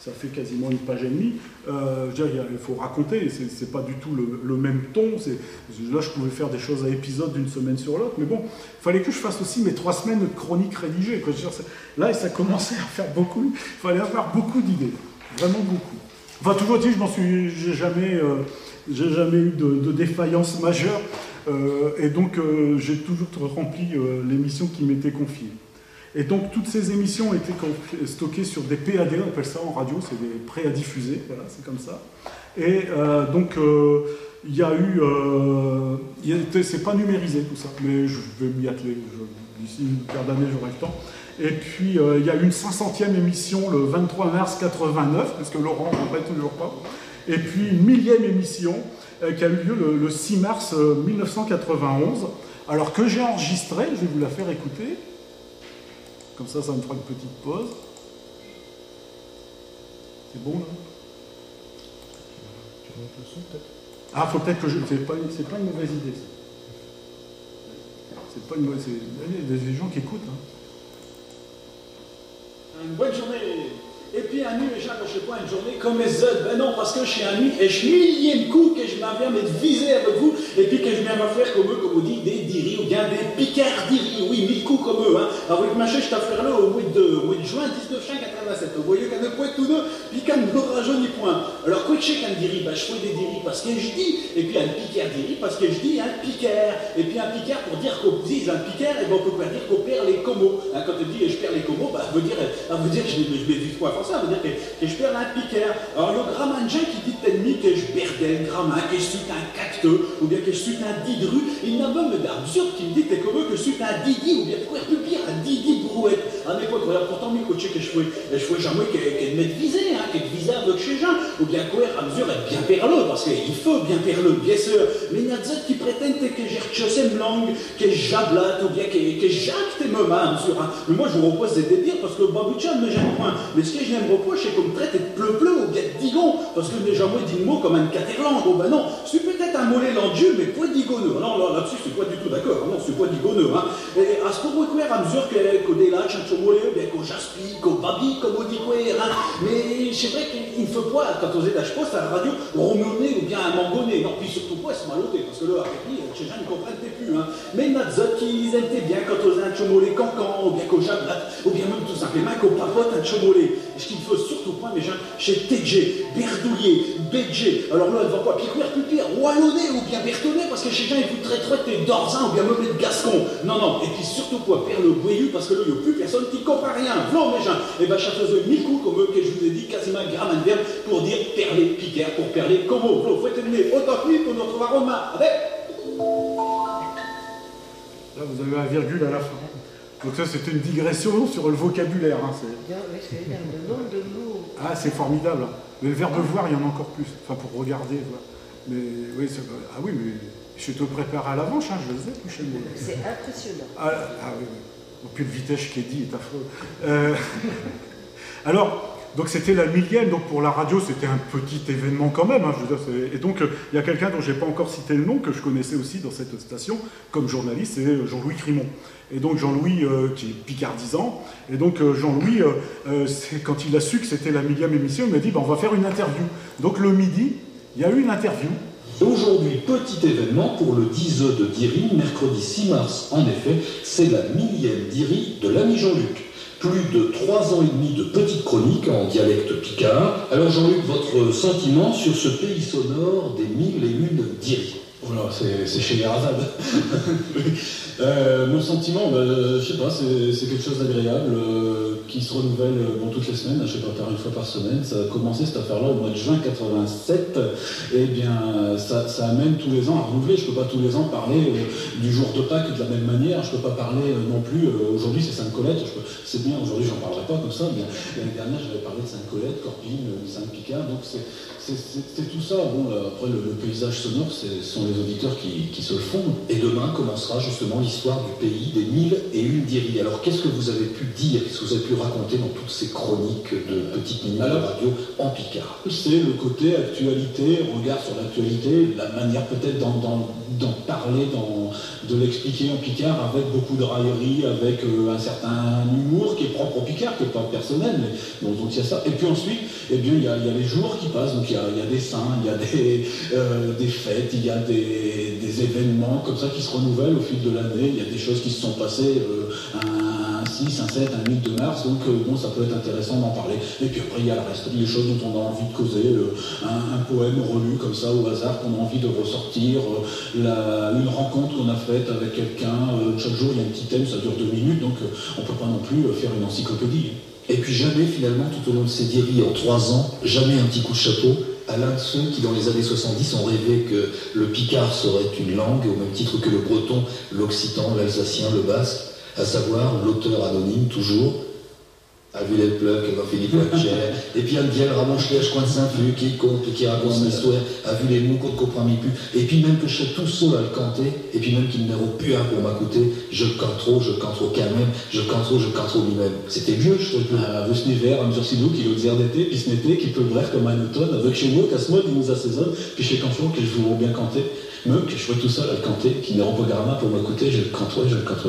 ça fait quasiment une page et demie. Il faut raconter, c'est pas du tout le même ton. Là, je pouvais faire des choses à épisode d'une semaine sur l'autre, mais bon, il fallait que je fasse aussi mes 3 semaines de chronique rédigée. Là, ça commençait à faire beaucoup. Il fallait avoir beaucoup d'idées, vraiment beaucoup. Enfin, toujours dit, j'ai jamais eu de défaillance majeure, et donc j'ai toujours rempli l'émission qui m'était confiée. Et donc toutes ces émissions étaient stockées sur des PAD, on appelle ça en radio, c'est des prêts à diffuser, voilà, c'est comme ça. Et donc il y a eu, c'est pas numérisé tout ça, mais je vais m'y atteler, d'ici une paire d'années j'aurai le temps. Et puis il y a eu une 500e émission le 23 mars 89, parce que Laurent ne rappelle toujours pas. Et puis une 1000e émission qui a eu lieu le 6 mars 1991, alors que j'ai enregistré, je vais vous la faire écouter. Comme ça me fera une petite pause. C'est bon là? Tu montes le son peut-être? Ah, faut peut-être que c'est pas une mauvaise idée ça. C'est pas une mauvaise idée. Il y a des gens qui écoutent. Hein. Une bonne journée. Et puis un nuit, je ne sais pas, une journée comme les autres. Ben non, parce que je suis un nuit, et je suis millième coup que je m'en viens me viser avec vous, et puis que je viens me faire comme eux, comme vous dites, des diris, ou bien des picardiries, oui, 1000 coups comme eux. Hein. Avec ma chèche, je t'affaire là au mois de juin 1987. Vous voyez qu'un point tous deux, puis qu'un l'orage ni point. Alors, quoi que je sais qu'un diri, ben, je fais des diris parce que je dis, et puis un picardirie parce que je dis un piquer. Et puis un piquer pour dire qu'on dise un piquer, et ben on peut pas dire qu'on perd les comos. Hein, quand on dit je perds les comos, ben, ça veut dire que je vais vite quoi français, ça veut dire que je perds un piquer. Alors le gramangen qui dit ennemi que je perdais un gramin, que je suis un cacteux, ou bien que je suis un didru, il n'a pas me d'absurde qui me dit que je suis un didi, ou bien quoi plus pire, un didi brouette. À l'époque, regarde, pourtant, mes coachés que je fouais jamais qu'elle m'ait visé, hein, qu'elle visait avec chez gens, ou bien quoi, à mesure être bien perleux, parce qu'il faut bien perleux, bien sûr. Mais il y a d'autres qui prétendent que j'ai rechossé une langue, que j'ablate, ou bien que j'acte mes mains, à mesure. Hein. Mais moi, je vous repose des délires, parce que Babouchan ne gêne point. Mais ce que je n'aime reproche, c'est qu'on me traite de pleu-pleu, ou bien de digon, parce que je n'ai jamais dit le mot comme un caterland. Oh ben non, c'est peut-être un mollet l'endieu, mais pas digonneux. Non, là-dessus, je suis pas du tout d'accord. Non, c'est pas digonneux. Hein. Et à ce qu'on requiert, à mesure qu'au délâche, un chomolé, bien qu'au jaspi, qu'au babi, comme on dit quoi, hein. Mais c'est vrai qu'il ne faut pas, quand on faisait d'H-Post à la radio, romonner ou bien un mangonner. Non, puis surtout pas se maloter, parce que là, avec lui, les gens ne comprennent plus. Hein. Mais il y en a d'autres qui aimaient bien quand on faisait un chomolé cancan, ou bien qu'au jablat, ou bien même tout simplement qu'au papote un chomolé. Et ce qu'il ne faut surtout pas, mes gens, chez TG, Berdouillet, BG. Alors là, elle va pas piquer plus pire, wallonner ou bien bertonner, parce que chez gens, ils vous traitent des dorzins ou bien même de gascon. Non, et puis surtout pas perdre le boyau, parce que là, il n'y a plus personne qui comprend rien. Non, mes gens, et ben, ça faisait 1000 coups, comme que je vous ai dit, quasiment un gramme de verbe pour dire perler, piquer, pour perler, comment. Vous faites terminer autant que pour notre Romain. Allez! Là, vous avez un virgule à la fin. Donc ça, c'était une digression sur le vocabulaire. Hein, oui, c'est bien, le nombre de mots. Ah, c'est formidable. Mais le verbe voir, il y en a encore plus. Enfin, pour regarder. Voilà. Mais oui, mais je te prépare à l'avance, hein, je le sais, chez moi. C'est impressionnant. Oui. Et puis le vitesse qui est dit est affreux. Alors, donc c'était la 1000e, donc pour la radio c'était un petit événement quand même. Hein, je veux dire, et donc il y a quelqu'un dont je n'ai pas encore cité le nom, que je connaissais aussi dans cette station comme journaliste, c'est Jean-Louis Crimon. Et donc Jean-Louis, qui est picardisant, et donc Jean-Louis, quand il a su que c'était la 1000e émission, il m'a dit on va faire une interview. Donc le midi, il y a eu une interview. Aujourd'hui, petit événement pour le 10 de Diri, mercredi 6 mars. En effet, c'est la 1000e Diri de l'ami Jean-Luc. Plus de 3 ans et demi de petites chroniques en dialecte picard. Alors Jean-Luc, votre sentiment sur ce pays sonore des 1001 Diri? Voilà, c'est chez les Razad. Mon sentiment, je sais pas, c'est quelque chose d'agréable qui se renouvelle toutes les semaines, je sais pas, une fois par semaine. Ça a commencé cette affaire-là au mois de juin 87. Et bien, ça amène tous les ans à renouveler. Je peux pas tous les ans parler du jour de Pâques de la même manière. Je peux pas parler non plus. Aujourd'hui, c'est Sainte-Colette. C'est bien. Aujourd'hui, j'en parlerai pas comme ça. Mais l'année dernière, j'avais parlé de Sainte-Colette, Corpine, Saint-Picard. Donc c'est tout ça. Bon, après le paysage sonore, ce sont les auditeurs qui se le font. Et demain commencera justement l'histoire du pays des 1001 diri. Alors qu'est-ce que vous avez pu dire, qu'est-ce que vous avez pu raconter dans toutes ces chroniques de petites minutes de radio en picard? C'est le côté actualité, regard sur l'actualité, la manière peut-être d'en parler, de l'expliquer en picard avec beaucoup de raillerie, avec un certain humour qui est propre au picard, qui n'est pas personnel, mais bon, donc il y a ça. Et puis ensuite, eh bien, il y a les jours qui passent, donc il y a des saints, il y a des fêtes, il y a des événements comme ça qui se renouvellent au fil de l'année, il y a des choses qui se sont passées un 6, un 7, un 8 de mars, donc bon, ça peut être intéressant d'en parler. Et puis après, il y a le reste, les choses dont on a envie de causer, un poème relu comme ça au hasard qu'on a envie de ressortir, une rencontre qu'on a faite avec quelqu'un, chaque jour il y a un petit thème, ça dure 2 minutes, donc on ne peut pas non plus faire une encyclopédie. Et puis jamais finalement, tout au long de ces diris en 3 ans, jamais un petit coup de chapeau à l'un de ceux qui dans les années 70 ont rêvé que le picard serait une langue, au même titre que le breton, l'occitan, l'alsacien, le basque, à savoir l'auteur anonyme toujours, à Villers-le-Pleuc, à Philippe Lacchère, et puis Anne Diel, Ramon Schlech, coin de Saint-Flu, qui compte, qui raconte son histoire, à Villers-le-Mou, qu'on ne comprend plus, et puis même que je suis tout seul à le canter, et puis même qu'il n'aurait plus un pour m'écouter, je cante trop quand même, je cante trop lui-même. C'était mieux, je trouve. À Vesniver, à Mesursidou, qui est l'autre d'été, puis ce n'était, qui peut bref comme un automne, avec chez nous, Casmode, il nous assaisonne, puis chez Canchon, que je vous bien canter. Même que je sois tout seul à le canter, qui n'est pas garma pour m'écouter, je le canterai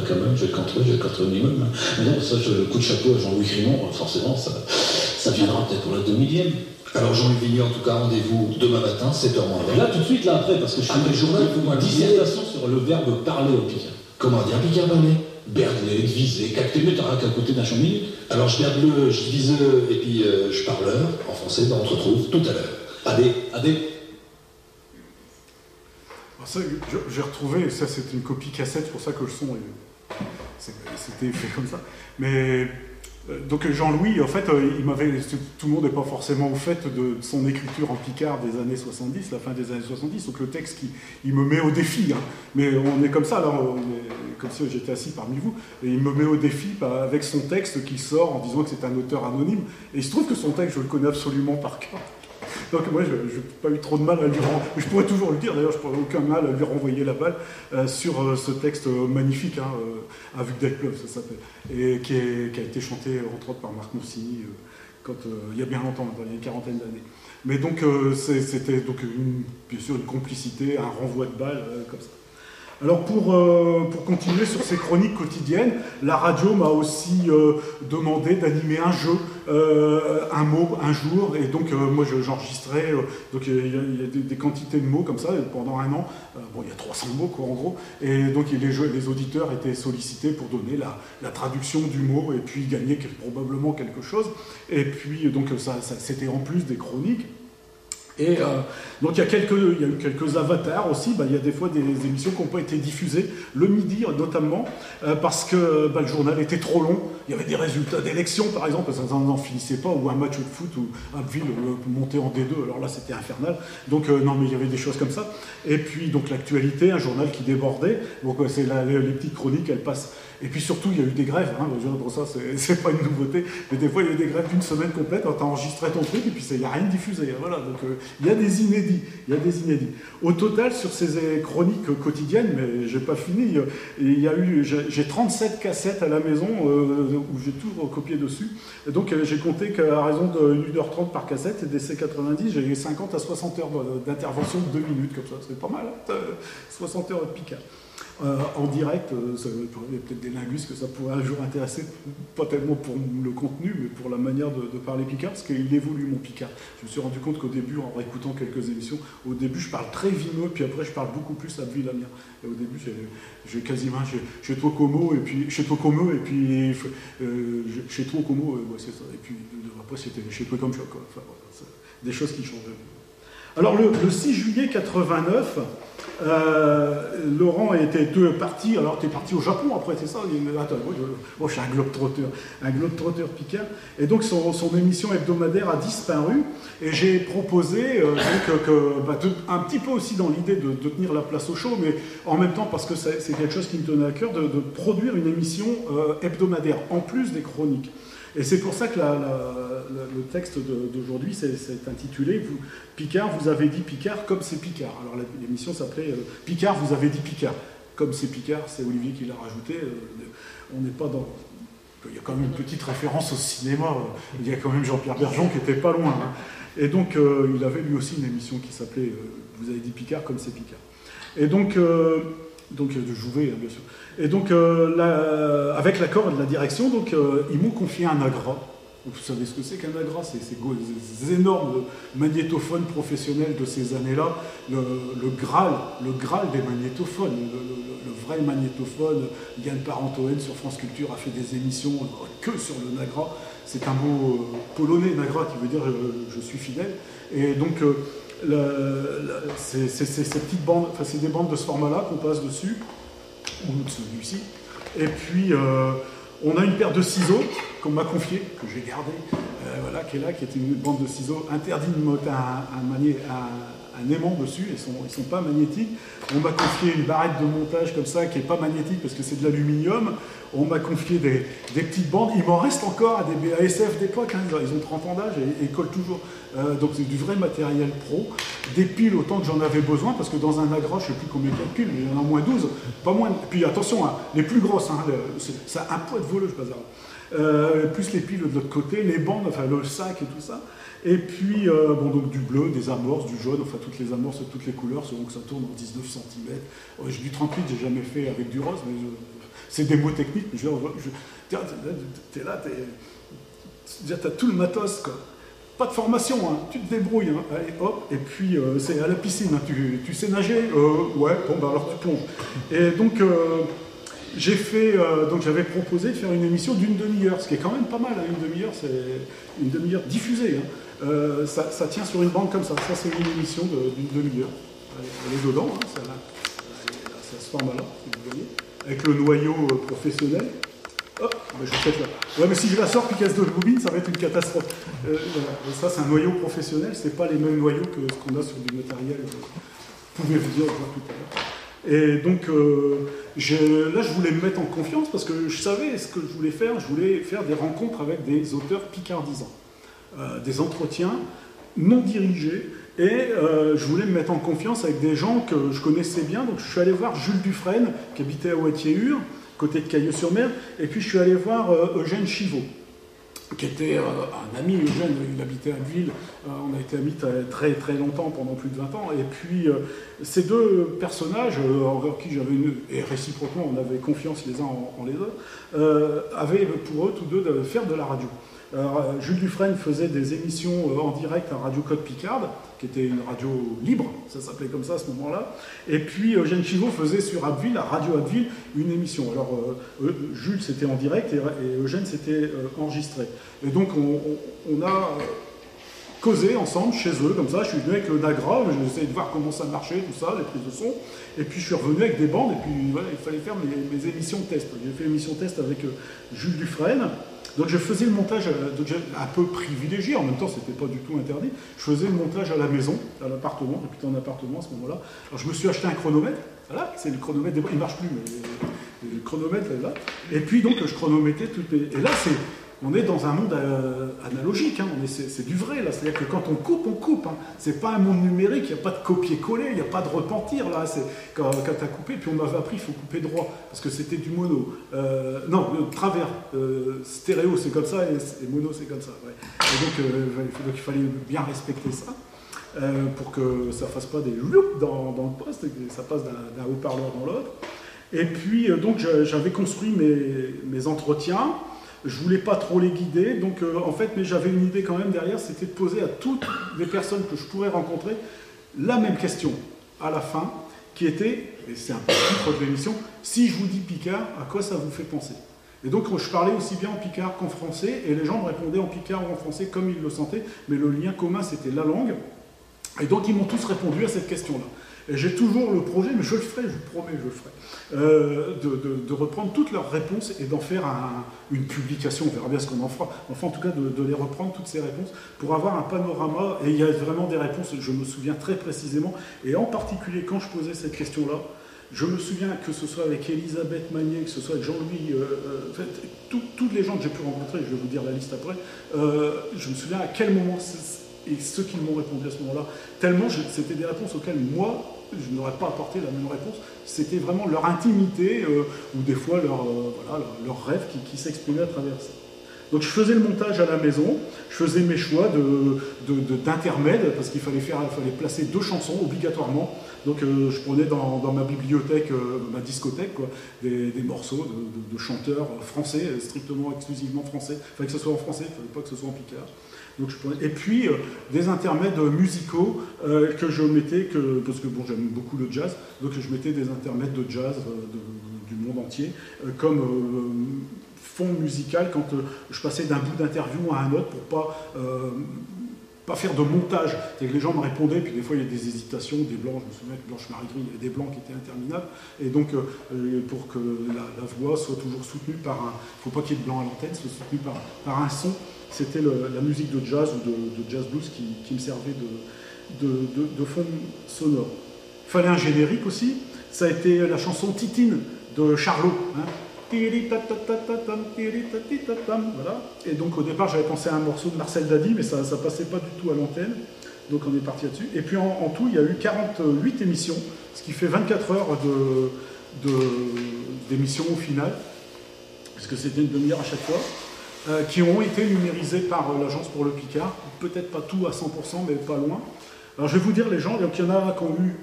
quand même, je le canterai lui-même. Mais non, ça, le coup de chapeau à Jean-Louis Crimon, forcément, ça viendra peut-être pour la 2000e. Alors Jean-Louis Vignon, en tout cas, rendez-vous demain matin, 7h moins 20. Là, tout de suite, là, après, parce que je fais le journal, une dissertation sur le verbe parler au picard. Comment dire picard parler? Berdelet, viser, cacté, mais t'as qu'à côté d'un champ minute. Alors je berdeleux, je viseux, et puis je parleur, en français, ben, on se retrouve tout à l'heure. Adé. J'ai retrouvé, ça c'est une copie cassette, c'est pour ça que le son c'était fait comme ça. Mais donc Jean-Louis, en fait, tout le monde n'est pas forcément au fait de son écriture en picard des années 70, la fin des années 70, donc le texte il me met au défi, hein. Mais on est comme ça, là, comme si j'étais assis parmi vous, et il me met au défi avec son texte qui sort en disant que c'est un auteur anonyme, et il se trouve que son texte, je le connais absolument par cœur. Donc moi, je n'ai pas eu trop de mal à lui renvoyer, je pourrais toujours le dire d'ailleurs, je n'aurais aucun mal à lui renvoyer la balle sur ce texte magnifique, hein, À vue d'Aigle, ça s'appelle, et qui a été chanté entre autres par Marc Moncini il y a bien longtemps, il y a une quarantaine d'années. Mais donc c'était donc bien sûr une complicité, un renvoi de balle comme ça. Alors pour continuer sur ces chroniques quotidiennes, la radio m'a aussi demandé d'animer un jeu, un mot, un jour, et donc moi j'enregistrais, donc il y a des quantités de mots comme ça pendant un an, il y a 300 mots quoi en gros, et donc les auditeurs étaient sollicités pour donner la traduction du mot et puis gagner probablement quelque chose, et puis donc ça c'était en plus des chroniques. Et donc il y a eu quelques avatars aussi, il y a des fois des émissions qui n'ont pas été diffusées, le midi notamment, parce que le journal était trop long, il y avait des résultats d'élections par exemple, ça n'en finissait pas, ou un match de foot, ou Abbeville monté en D2, alors là c'était infernal, donc non mais il y avait des choses comme ça, et puis donc l'actualité, un journal qui débordait, donc c'est les petites chroniques, elles passent. Et puis surtout, il y a eu des grèves, hein, pour ça, c'est pas une nouveauté, mais des fois, il y a eu des grèves d'une semaine complète, tu as enregistré ton truc, et puis il n'y a rien diffusé. Voilà, donc il y a des inédits, Au total, sur ces chroniques quotidiennes, mais j'ai pas fini, j'ai 37 cassettes à la maison, où j'ai tout recopié dessus, et donc j'ai compté qu'à raison de 1h30 par cassette, et des C90, j'ai eu 50 à 60 heures d'intervention de 2 minutes, comme ça, c'est pas mal, hein, 60 heures de picard. En direct, il y a peut-être des linguistes que ça pourrait un jour intéresser, pas tellement pour le contenu, mais pour la manière de parler picard, parce qu'il évolue mon picard. Je me suis rendu compte qu'au début, en réécoutant quelques émissions, au début je parle très vimeux, puis après je parle beaucoup plus Abbeville-Amiens. Et au début, j'ai quasiment chez toi Como, et puis chez toi Como, et puis chez toi Como, ouais, c'est ça. Et puis après c'était chez toi comme choc, enfin, voilà, des choses qui changent. Alors le 6 juillet 89, Laurent était parti, alors tu es parti au Japon après, c'est ça? Attends, moi je suis un globe-trotteur picard. Et donc son émission hebdomadaire a disparu, et j'ai proposé un petit peu aussi dans l'idée de tenir la place au show, mais en même temps parce que c'est quelque chose qui me tenait à cœur, de produire une émission hebdomadaire, en plus des chroniques. Et c'est pour ça que le texte d'aujourd'hui c'est intitulé « Picard, vous avez dit Picard comme c'est Picard ». Alors l'émission s'appelait « Picard, vous avez dit Picard ». Comme c'est Picard, c'est Olivier qui l'a rajouté. On n'est pas dans... Il y a quand même une petite référence au cinéma. Il y a quand même Jean-Pierre Bergeon qui n'était pas loin. Hein. Et donc il avait lui aussi une émission qui s'appelait « Vous avez dit Picard comme c'est Picard ». Et donc de Jouvet, hein, bien sûr. Et donc, avec l'accord de la direction, ils m'ont confié un Nagra. Vous savez ce que c'est qu'un Nagra? C'est ces énormes magnétophones professionnels de ces années-là, le Graal des magnétophones, le vrai magnétophone. Yann Parentoen sur France Culture a fait des émissions que sur le Nagra. C'est un mot polonais, Nagra, qui veut dire je suis fidèle. Et donc, c'est ces petites bandes, enfin c'est des bandes de ce format-là qu'on passe dessus, ou celui-ci. Et puis on a une paire de ciseaux qu'on m'a confiée, que j'ai gardée, voilà, qui est là, qui est une bande de ciseaux interdit de mettre un aimant dessus, ils sont pas magnétiques. On m'a confié une barrette de montage comme ça, qui n'est pas magnétique parce que c'est de l'aluminium. On m'a confié des petites bandes. Il m'en reste encore à des BASF d'époque, hein. Ils ont 30 ans d'âge et collent toujours. Donc c'est du vrai matériel pro. Des piles autant que j'en avais besoin, parce que dans un Nagra, je ne sais plus combien il y a de piles, mais il y en a au moins 12. Pas moins. Puis attention, hein, les plus grosses, hein, ça a un poids de voleuse, pas ça. Plus les piles de l'autre côté, les bandes, enfin le sac et tout ça. Et puis, donc du bleu, des amorces, du jaune, enfin toutes les amorces, toutes les couleurs, selon que ça tourne en 19 cm. Du 38, j'ai jamais fait avec du rose, mais c'est des mots techniques. T'es là, t'as tout le matos, quoi. Pas de formation, hein. Tu te débrouilles, hein. Allez, hop, et puis c'est à la piscine, hein. Tu sais nager? Ouais, bon, bah alors tu plonges. Et donc, j'avais proposé de faire une émission d'une demi-heure, ce qui est quand même pas mal, hein. Une demi-heure, c'est une demi-heure diffusée, hein. Ça tient sur une bande comme ça. Ça, c'est une émission d'une demi-heure. Elle est dedans, hein. C'est à ce format-là, si vous voyez, avec le noyau professionnel. Hop, ben je vais peut-être là. Ouais, mais si je la sors puis casse de bobine, ça va être une catastrophe. Voilà. Ça, c'est un noyau professionnel, c'est pas les mêmes noyaux que ce qu'on a sur du matériel. Vous pouvez vous dire, je vois tout à l'heure. Et donc, là, je voulais me mettre en confiance parce que je savais ce que je voulais faire. Je voulais faire des rencontres avec des auteurs picardisants, des entretiens non dirigés. Et je voulais me mettre en confiance avec des gens que je connaissais bien. Donc, je suis allé voir Jules Dufresne, qui habitait à Ouatier-Ur, côté de Cailleux-sur-Mer, et puis je suis allé voir Eugène Chivot, qui était un ami. Eugène, il habitait à Abbeville, on a été amis très très longtemps, pendant plus de 20 ans, et puis ces deux personnages, envers qui j'avais et réciproquement on avait confiance les uns en les autres, avaient pour eux tous deux de faire de la radio. Alors, Jules Dufresne faisait des émissions en direct à Radio Code Picard, qui était une radio libre, ça s'appelait comme ça à ce moment-là. Et puis Eugène Chivot faisait sur Abbeville, à Radio Abbeville, une émission. Alors Jules c'était en direct et Eugène c'était enregistré. Et donc on a causé ensemble chez eux, comme ça. Je suis venu avec le Nagra, j'ai essayé de voir comment ça marchait, tout ça, les prises de son. Et puis je suis revenu avec des bandes, et puis voilà, il fallait faire mes émissions test. J'ai fait l'émission test avec Jules Dufresne. Donc je faisais le montage un peu privilégié, en même temps c'était pas du tout interdit. Je faisais le montage à la maison, à l'appartement, j'habitais en appartement à ce moment-là. Alors je me suis acheté un chronomètre, voilà, c'est le chronomètre, il marche plus, mais le chronomètre est là. Et puis donc je chronométrais toutes les... Et là on est dans un monde analogique, hein. C'est du vrai, là. C'est-à-dire que quand on coupe. Hein. C'est pas un monde numérique, il n'y a pas de copier-coller, il n'y a pas de repentir, là. Quand tu as coupé, puis on m'avait appris, il faut couper droit, parce que c'était du mono. Non, le travers, stéréo, c'est comme ça, et mono, c'est comme ça. Ouais. Et donc, il fallait bien respecter ça, pour que ça fasse pas des loups dans le poste, et que ça passe d'un haut-parleur dans l'autre. Et puis, donc, j'avais construit mes entretiens. Je voulais pas trop les guider, donc en fait, mais j'avais une idée quand même derrière, c'était de poser à toutes les personnes que je pourrais rencontrer la même question à la fin, qui était, et c'est un peu le titre de l'émission, si je vous dis Picard, à quoi ça vous fait penser? Et donc je parlais aussi bien en picard qu'en français, et les gens me répondaient en picard ou en français comme ils le sentaient, mais le lien commun c'était la langue, et donc ils m'ont tous répondu à cette question-là. Et j'ai toujours le projet, mais je le ferai, je vous promets, je le ferai, de reprendre toutes leurs réponses et d'en faire une publication. On verra bien ce qu'on en fera. Enfin, en tout cas, de les reprendre, toutes ces réponses, pour avoir un panorama. Et il y a vraiment des réponses, je me souviens très précisément. Et en particulier, quand je posais cette question-là, je me souviens que ce soit avec Elisabeth Magnier, que ce soit avec Jean-Louis, en fait, tous les gens que j'ai pu rencontrer, je vais vous dire la liste après, je me souviens à quel moment, et ceux qui m'ont répondu à ce moment-là, tellement c'était des réponses auxquelles moi, je n'aurais pas apporté la même réponse. C'était vraiment leur intimité, ou des fois leur rêve qui s'exprimait à travers ça. Donc je faisais le montage à la maison, je faisais mes choix d'intermèdes, parce qu'il fallait placer 2 chansons obligatoirement. Donc je prenais dans ma bibliothèque, ma discothèque, quoi, des morceaux de chanteurs français, strictement, exclusivement français. Il fallait que ce soit en français, il ne fallait pas que ce soit en picard. Donc, et puis des intermèdes musicaux que je mettais, parce que bon, j'aime beaucoup le jazz, donc je mettais des intermèdes de jazz du monde entier, comme fond musical quand je passais d'un bout d'interview à un autre pour pas faire de montage. C'est que les gens me répondaient, puis des fois il y a des hésitations, des blancs, je me souviens que Blanche-Marie Gris, il y avait des blancs qui étaient interminables, et donc pour que la voix soit toujours soutenue par il ne faut pas qu'il y ait de blanc à l'antenne, soit soutenue par un son, c'était la musique de jazz ou de jazz blues qui me servait de fond sonore. Il fallait un générique aussi, ça a été la chanson Titine de Charlot, hein. Voilà. Et donc au départ j'avais pensé à un morceau de Marcel Dady, mais ça passait pas du tout à l'antenne, donc on est parti là-dessus. Et puis en tout il y a eu 48 émissions, ce qui fait 24 heures d'émissions au final, puisque c'était une demi-heure à chaque fois, qui ont été numérisées par l'Agence pour le Picard, peut-être pas tout à 100%, mais pas loin. Alors je vais vous dire les gens, donc il y en a qui ont eu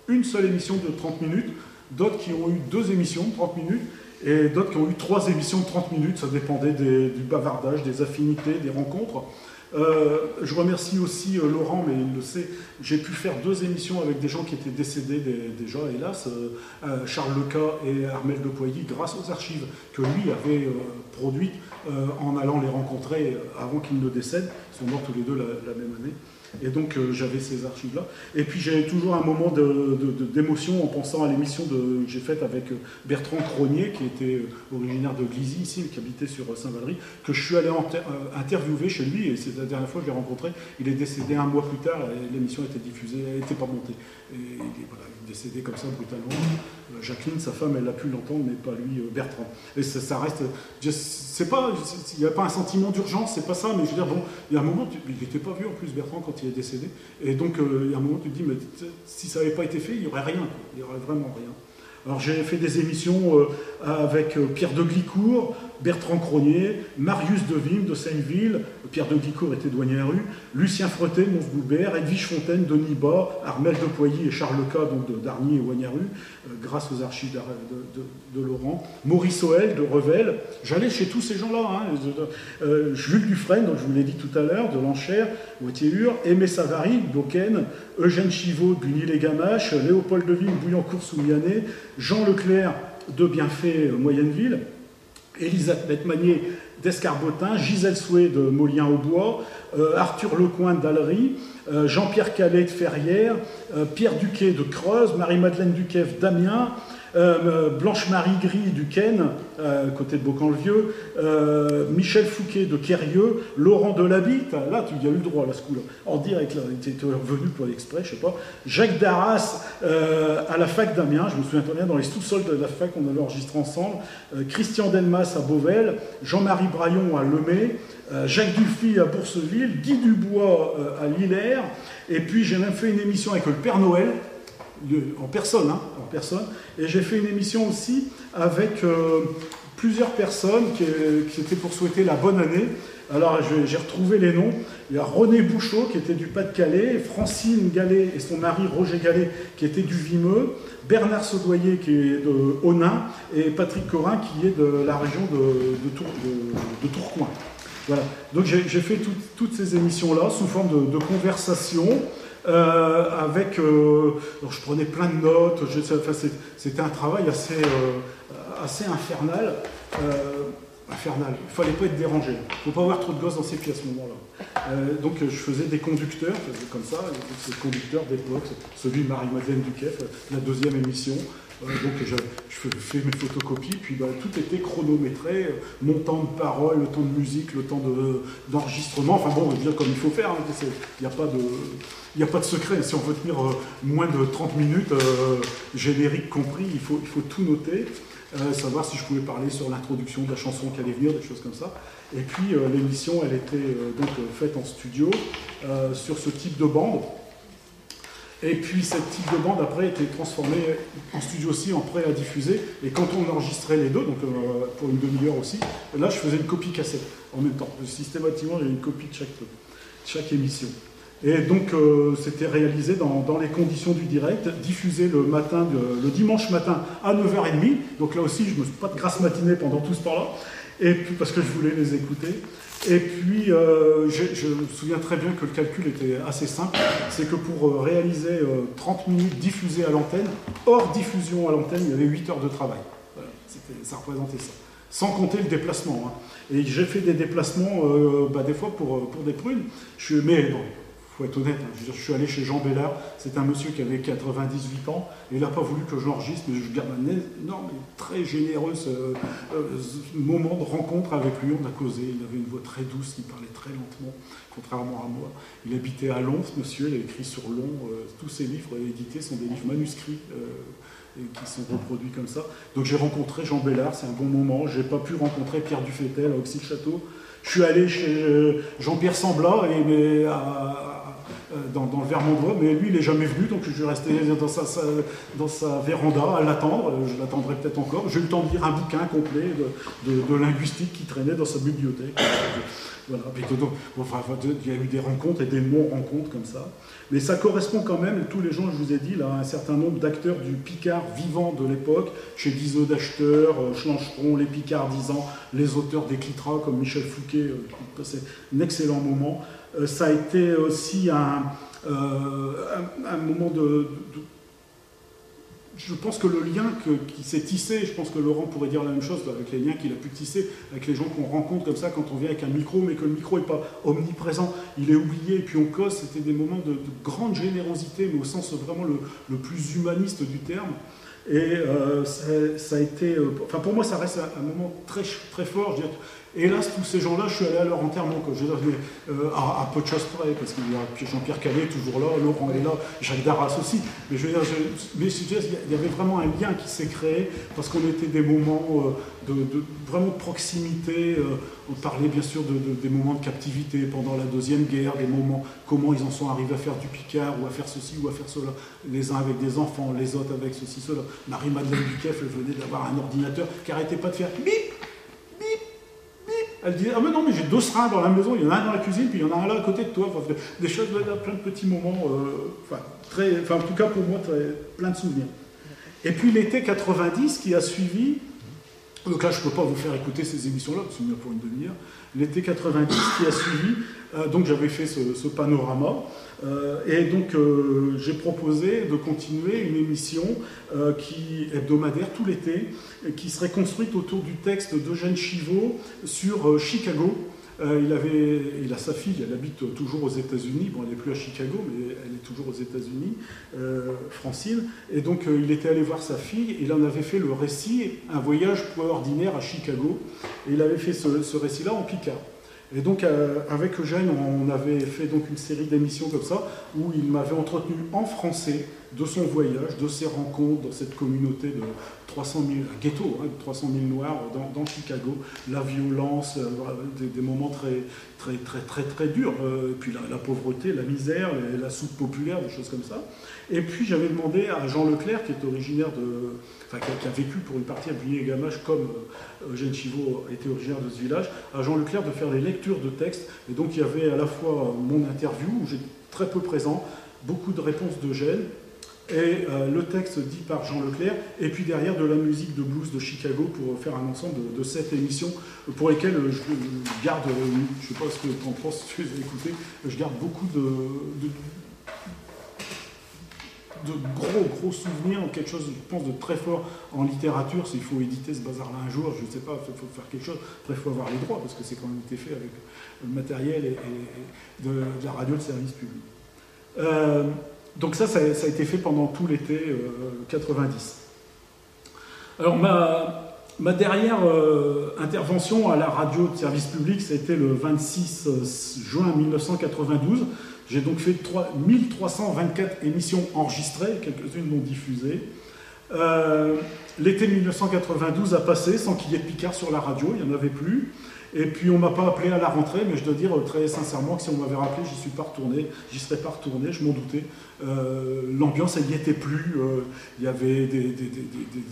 une seule émission de 30 minutes, d'autres qui ont eu 2 émissions de 30 minutes, et d'autres qui ont eu 3 émissions de 30 minutes, ça dépendait du bavardage, des affinités, des rencontres. Je remercie aussi Laurent, mais il le sait, j'ai pu faire 2 émissions avec des gens qui étaient décédés déjà, hélas, Charles Leca et Armel de Poilly, grâce aux archives que lui avait produites en allant les rencontrer avant qu'ils ne décèdent. Ils sont morts tous les deux la même année. Et donc j'avais ces archives-là. Et puis j'ai toujours un moment d'émotion en pensant à l'émission que j'ai faite avec Bertrand Cronier, qui était originaire de Glizy, ici, qui habitait sur Saint-Valery, que je suis allé interviewer chez lui, et c'est la dernière fois que je l'ai rencontré. Il est décédé 1 mois plus tard, et l'émission était diffusée, elle n'était pas montée. Et il est décédé comme ça, brutalement. Jacqueline, sa femme, elle a pu l'entendre, mais pas lui, Bertrand. Et ça reste... C'est pas... Il n'y a pas un sentiment d'urgence, c'est pas ça, mais je veux dire, bon, il y a un moment, il n'était pas vieux en plus, Bertrand, quand il est décédé. Et donc, il y a un moment, tu te dis, mais si ça n'avait pas été fait, il n'y aurait rien. Il n'y aurait vraiment rien. Alors, j'ai fait des émissions avec Pierre de Glicourt, Bertrand Cronier, Marius Devim de Seineville, Pierre de Glicourt était douanier à rue, Lucien Fretet de Mons-Goubert, Edwige Fontaine, Denis Bas, Armel de Poilly et Charles Leca, donc d'Arny et Wagnaru, grâce aux archives de Laurent, Maurice Oel de Revel. J'allais chez tous ces gens-là, hein, Jules Dufresne, donc je vous l'ai dit tout à l'heure, de l'Enchère, Wautier-Ur, Aimé Savary, d'Auquesne, Eugène Chivot de Gugny-les-Gamaches, Léopold Devine, Bouillancourt-sous-Mianet, Jean Leclerc de Bienfait, Moyenneville, Elisabeth Magnier d'Escarbotin, Gisèle Soué de Molien-au-Bois, Arthur Lecoin d'Allery, Jean-Pierre Calais de Ferrières, Pierre Duquet de Creuse, Marie-Madeleine Duquesne d'Amiens, Blanche-Marie Gris du Ken, côté de Beaucamp-le-Vieux, Michel Fouquet de Quérieux, Laurent Delabitte, là tu y as eu le droit là ce coup-là, en direct là, il était revenu pour l'exprès, je sais pas, Jacques Darras à la fac d'Amiens, je me souviens très bien dans les sous-sols de la fac on avait enregistré ensemble, Christian Delmas à Beauvais, Jean-Marie Braillon à Lemay, Jacques Dufy à Bourseville, Guy Dubois à Lillers, et puis j'ai même fait une émission avec le Père Noël, en personne, et j'ai fait une émission aussi avec plusieurs personnes qui étaient pour souhaiter la bonne année. Alors j'ai retrouvé les noms. Il y a René Bouchot qui était du Pas-de-Calais, Francine Gallet et son mari Roger Gallet qui était du Vimeux, Bernard Saudoyer qui est de Onin et Patrick Corin qui est de la région de Tourcoing. Voilà. Donc j'ai fait toutes ces émissions-là sous forme de conversation. Alors je prenais plein de notes, c'était un travail assez infernal. infernal. Il ne fallait pas être dérangé. Il ne faut pas avoir trop de gosses dans ces pièces à ce moment-là. Donc je faisais des conducteurs, comme ça, c'est le conducteur d'époque, celui de Marie-Madeleine Duquesne, la deuxième émission. Donc je fais mes photocopies, puis tout était chronométré, mon temps de parole, le temps de musique, le temps d'enregistrement, enfin bon, je veux dire comme il faut faire, il n'y a pas de secret. Si on veut tenir moins de 30 minutes, générique compris, il faut tout noter. Savoir si je pouvais parler sur l'introduction de la chanson qui allait venir, des choses comme ça. Et puis l'émission, elle était donc faite en studio sur ce type de bande. Et puis ce type de bande après était transformé en studio aussi, en prêt à diffuser. Et quand on enregistrait les deux, donc pour une demi-heure aussi, là je faisais une copie cassette en même temps. Systématiquement, j'avais une copie de chaque émission. Et donc c'était réalisé dans les conditions du direct, diffusé le dimanche matin à 9h30. Donc là aussi, je ne me suis pas de grasse matinée pendant tout ce temps-là, et puis, parce que je voulais les écouter. Et puis je me souviens très bien que le calcul était assez simple. C'est que pour réaliser 30 minutes diffusées à l'antenne, hors diffusion à l'antenne, il y avait 8 heures de travail. Voilà, ça représentait ça. Sans compter le déplacement. Hein. Et j'ai fait des déplacements, des fois pour des prunes. Mais bon, il faut être honnête, hein. Je suis allé chez Jean Bellard, c'est un monsieur qui avait 98 ans, et il n'a pas voulu que je l'enregistre, mais je garde un énorme et très généreux moment de rencontre avec lui. On a causé, il avait une voix très douce, il parlait très lentement, contrairement à moi. Il habitait à Lons, ce monsieur, il a écrit sur Lons, tous ses livres édités sont des livres manuscrits, et qui sont reproduits comme ça. Donc j'ai rencontré Jean Bellard, c'est un bon moment. Je n'ai pas pu rencontrer Pierre Dufetel à Auxy-le-Château. Je suis allé chez Jean-Pierre Sambla dans le Vermandois, mais lui il n'est jamais venu, donc je suis resté dans sa véranda à l'attendre. Je l'attendrai peut-être encore. J'ai eu le temps de lire un bouquin complet de linguistique qui traînait dans sa bibliothèque. Voilà. Il y a eu des rencontres et des non-rencontres comme ça. Mais ça correspond quand même, tous les gens, je vous ai dit, là, à un certain nombre d'acteurs du Picard vivant de l'époque, chez Guizot d'Acheter, Schlancheron, les Picardisans, les auteurs des Clitras comme Michel Fouquet, qui passaient un excellent moment. Ça a été aussi un moment je pense que le lien qui s'est tissé, je pense que Laurent pourrait dire la même chose avec les liens qu'il a pu tisser avec les gens qu'on rencontre comme ça quand on vient avec un micro, mais que le micro n'est pas omniprésent, il est oublié, et puis on cause. C'était des moments de grande générosité, mais au sens vraiment le plus humaniste du terme. Et ça a été... pour moi, ça reste un moment très, très fort. Je veux dire, hélas, tous ces gens-là, je suis allé à leur enterrement, quoi. Je veux dire, à peu de choses près, parce qu'il y a Jean-Pierre Calais toujours là, Laurent est là, Jacques Darras aussi. Mais je veux dire, il y avait vraiment un lien qui s'est créé, parce qu'on était des moments vraiment de proximité. On parlait bien sûr des moments de captivité pendant la Deuxième Guerre, des moments, comment ils en sont arrivés à faire du Picard, ou à faire ceci, ou à faire cela, les uns avec des enfants, les autres avec ceci, cela. Marie-Madeleine Duquesne, elle venait d'avoir un ordinateur qui n'arrêtait pas de faire bip, bip, bip. Elle disait, ah mais non, mais j'ai 2 seringues dans la maison, il y en a un dans la cuisine, puis il y en a un là à côté de toi. Enfin, des choses, plein de petits moments, en tout cas pour moi, plein de souvenirs. Et puis l'été 90 qui a suivi, donc là je ne peux pas vous faire écouter ces émissions-là, parce qu'il y en a pour une demi-heure. L'été 90 qui a suivi, donc j'avais fait ce panorama, et donc j'ai proposé de continuer une émission hebdomadaire tout l'été, qui serait construite autour du texte d'Eugène Chivot sur Chicago. Il a sa fille, elle habite toujours aux États-Unis. Bon, elle n'est plus à Chicago, mais elle est toujours aux États-Unis, Francine. Et donc, il était allé voir sa fille, et il en avait fait le récit, un voyage point ordinaire à Chicago. Et il avait fait ce récit-là en Picard. Et donc, avec Eugène, on avait fait donc une série d'émissions comme ça, où il m'avait entretenu en français de son voyage, de ses rencontres dans cette communauté de 300 000, un ghetto, de 300 000 Noirs dans Chicago, la violence, des moments très durs, et puis la pauvreté, la misère, la soupe populaire, des choses comme ça. Et puis j'avais demandé à Jean Leclerc, qui est originaire qui a vécu pour une partie à Bugny-et-Gamache, comme Eugène Chivot était originaire de ce village, à Jean Leclerc de faire des lectures de textes. Et donc il y avait à la fois mon interview, où j'étais très peu présent, beaucoup de réponses d'Eugène, et le texte dit par Jean Leclerc, et puis derrière de la musique de blues de Chicago pour faire un ensemble de 7 émissions pour lesquelles je garde, je ne sais pas ce que tu en penses si tu les as écoutées, je garde beaucoup de gros souvenirs, quelque chose, je pense, de très fort en littérature. S'il faut éditer ce bazar-là un jour, je ne sais pas, il faut faire quelque chose. Après, il faut avoir les droits, parce que c'est quand même été fait avec le matériel et de la radio de service public. Donc ça a été fait pendant tout l'été 90. Alors ma dernière intervention à la radio de service public, c'était le 26 juin 1992. J'ai donc fait 1324 émissions enregistrées, quelques-unes non diffusées. L'été 1992 a passé sans qu'il y ait de Picard sur la radio, il n'y en avait plus. Et puis on ne m'a pas appelé à la rentrée, mais je dois dire très sincèrement que si on m'avait rappelé, j'y serais pas retourné, je m'en doutais. L'ambiance, elle n'y était plus. Il y avait des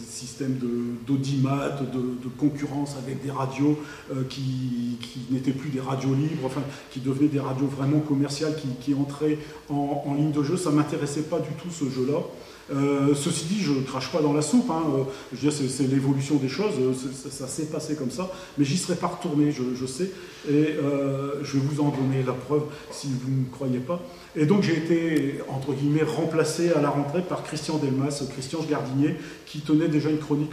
systèmes d'audimat, de concurrence avec des radios qui n'étaient plus des radios libres, enfin, qui devenaient des radios vraiment commerciales qui entraient en ligne de jeu. Ça ne m'intéressait pas du tout ce jeu-là. Ceci dit, je ne crache pas dans la soupe, hein. Je veux dire, c'est l'évolution des choses, ça s'est passé comme ça, mais j'y serais pas retourné, je sais, et je vais vous en donner la preuve si vous ne me croyez pas. Et donc j'ai été, entre guillemets, remplacé à la rentrée par Christian Delmas, Christian Gardinier, qui tenait déjà une chronique,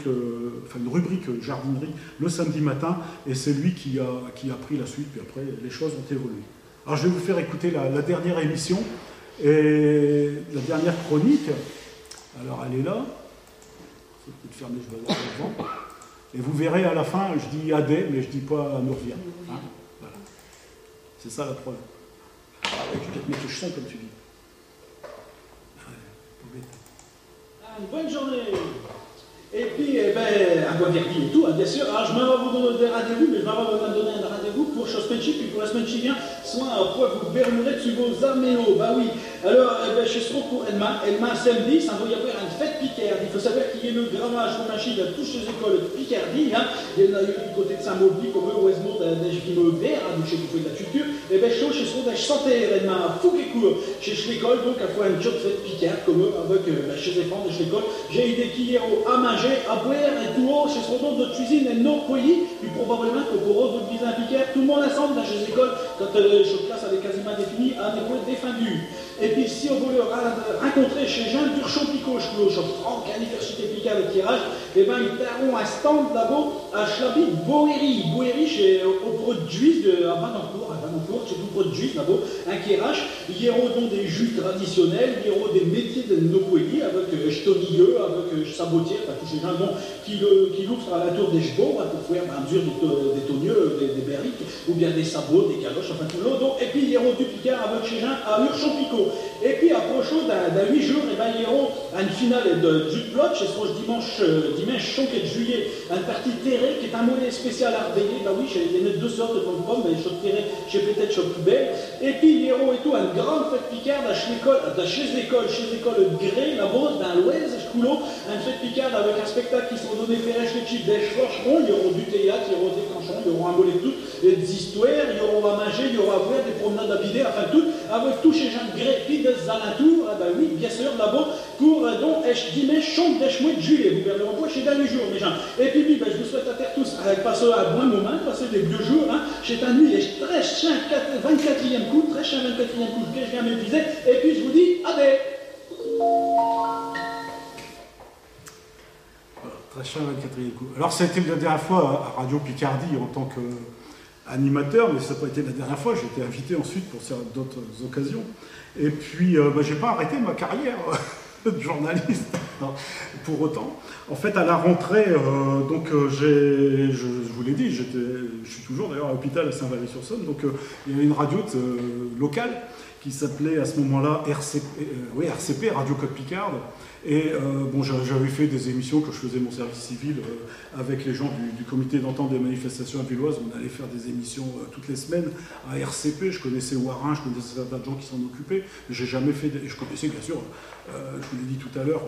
enfin une rubrique jardinerie le samedi matin, et c'est lui qui a pris la suite, puis après les choses ont évolué. Alors je vais vous faire écouter la dernière émission, et la dernière chronique. Alors elle est là, c'est peut-être fermé, je vais voir devant. Et vous verrez à la fin, je dis Adé, mais je ne dis pas Nourvia. Hein, voilà. C'est ça la preuve. Je vais peut-être mettre le son comme tu dis. Une bonne journée. Et puis, à Guaverdi et tout, hein, bien sûr. Alors, je m'en vais vous donner des rendez-vous, mais je m'en vais vous donner un rendez-vous pour Chospenchi, puis pour la semaine qui vient, soit un point vous bernerez sur vos améos. Bah oui. Alors, je serai pour Elma samedi, ça va y avoir une fête Picardie. Il faut savoir qu'il y a le grammage pour machine dans toutes les écoles de Picardie. Hein. Il y en a eu du côté de Saint-Maudit, comme eux, Ouesmont, des Vimeux verts, hein, donc chez vous de la culture. Et bien, je serai dans santé, Elma, fou qui court. Chez l'école, donc, à fois une job fête Picard, comme eux, avec chez les femmes de l'école. J'ai eu des killers à manger, à boire et tout haut, chez ce retour de cuisine et nos pays, puis probablement que pour votre visa Picard, tout le monde ensemble dans les écoles, quand le classe avait quasiment défini, un école défendu. Et puis si on voulait rencontrer chez Jean Durchon-Picot, chez Franck, à l'Université Picard de tirage, et bien ils terront un stand là-bas à Chlabi, Boéry, chez au produit à Banancourt, chez tout produit là-bas, un Kérach. Il y aura donc des jus traditionnels, il y aura des métiers de nos pays, avec Ch'tonilleux, avec Sabotier, enfin tous ces gens qui l'ouvrent à la tour des chevaux, hein, pour faire dur des tonnieux, des berriques, ou bien des sabots, des caloches, enfin tout l'eau. Et puis il y aura du Picard avec chez Jean à Urchon-Picot. Et puis à prochain d'un 8 jours, il y aura une finale de Jutplot, ce sera dimanche 5 juillet, une partie terrée qui est un mollet spécial à Arbeillé. Bah oui, il y en a deux sortes de pommes, mais je terré, j'ai peut-être plus belle. Et puis il y aura et tout une grande fête Picard chez l'école Gré, là-bas, dans l'Ouest, Coulot, une fête Picard avec un spectacle qui sera donné Ferrèche les Chips des Chevaux. Il y aura du théâtre, il y aura des canchons, il y aura un mollet de tout, des histoires, il y aura à manger, il y aura à voir des promenades à bidet, enfin tout, avec tout chez Jean Gré, puis des alentours, ah ben oui, bien sûr, là-bas, pour donc dimanche, chambre des mois de juillet, vous perdrez pas chez dernier jour, mes gens. Et puis, je vous souhaite à terre tous passer un bon moment, passer des vieux jours, hein, chez un nuit, très chiant 24e coup, très chiant 24e coup, que je viens m'épuiser, et puis je vous dis, adé. Très cher, 24e coup. Alors, ça a été la dernière fois à Radio Picardie en tant qu'animateur, mais ça n'a pas été la dernière fois. J'ai été invité ensuite pour d'autres occasions. Et puis, je n'ai pas arrêté ma carrière de journaliste, non, pour autant. En fait, à la rentrée, je vous l'ai dit, je suis toujours d'ailleurs à l'hôpital à Saint-Valery-sur-Saône, donc il y avait une radio locale qui s'appelait à ce moment-là RCP, Radio Côte Picarde. Et j'avais fait des émissions quand je faisais mon service civil avec les gens du comité d'entente des manifestations à Villoise. On allait faire des émissions toutes les semaines à RCP. Je connaissais Warin, je connaissais certains gens qui s'en occupaient. J'ai jamais fait. Je connaissais bien sûr, je vous l'ai dit tout à l'heure,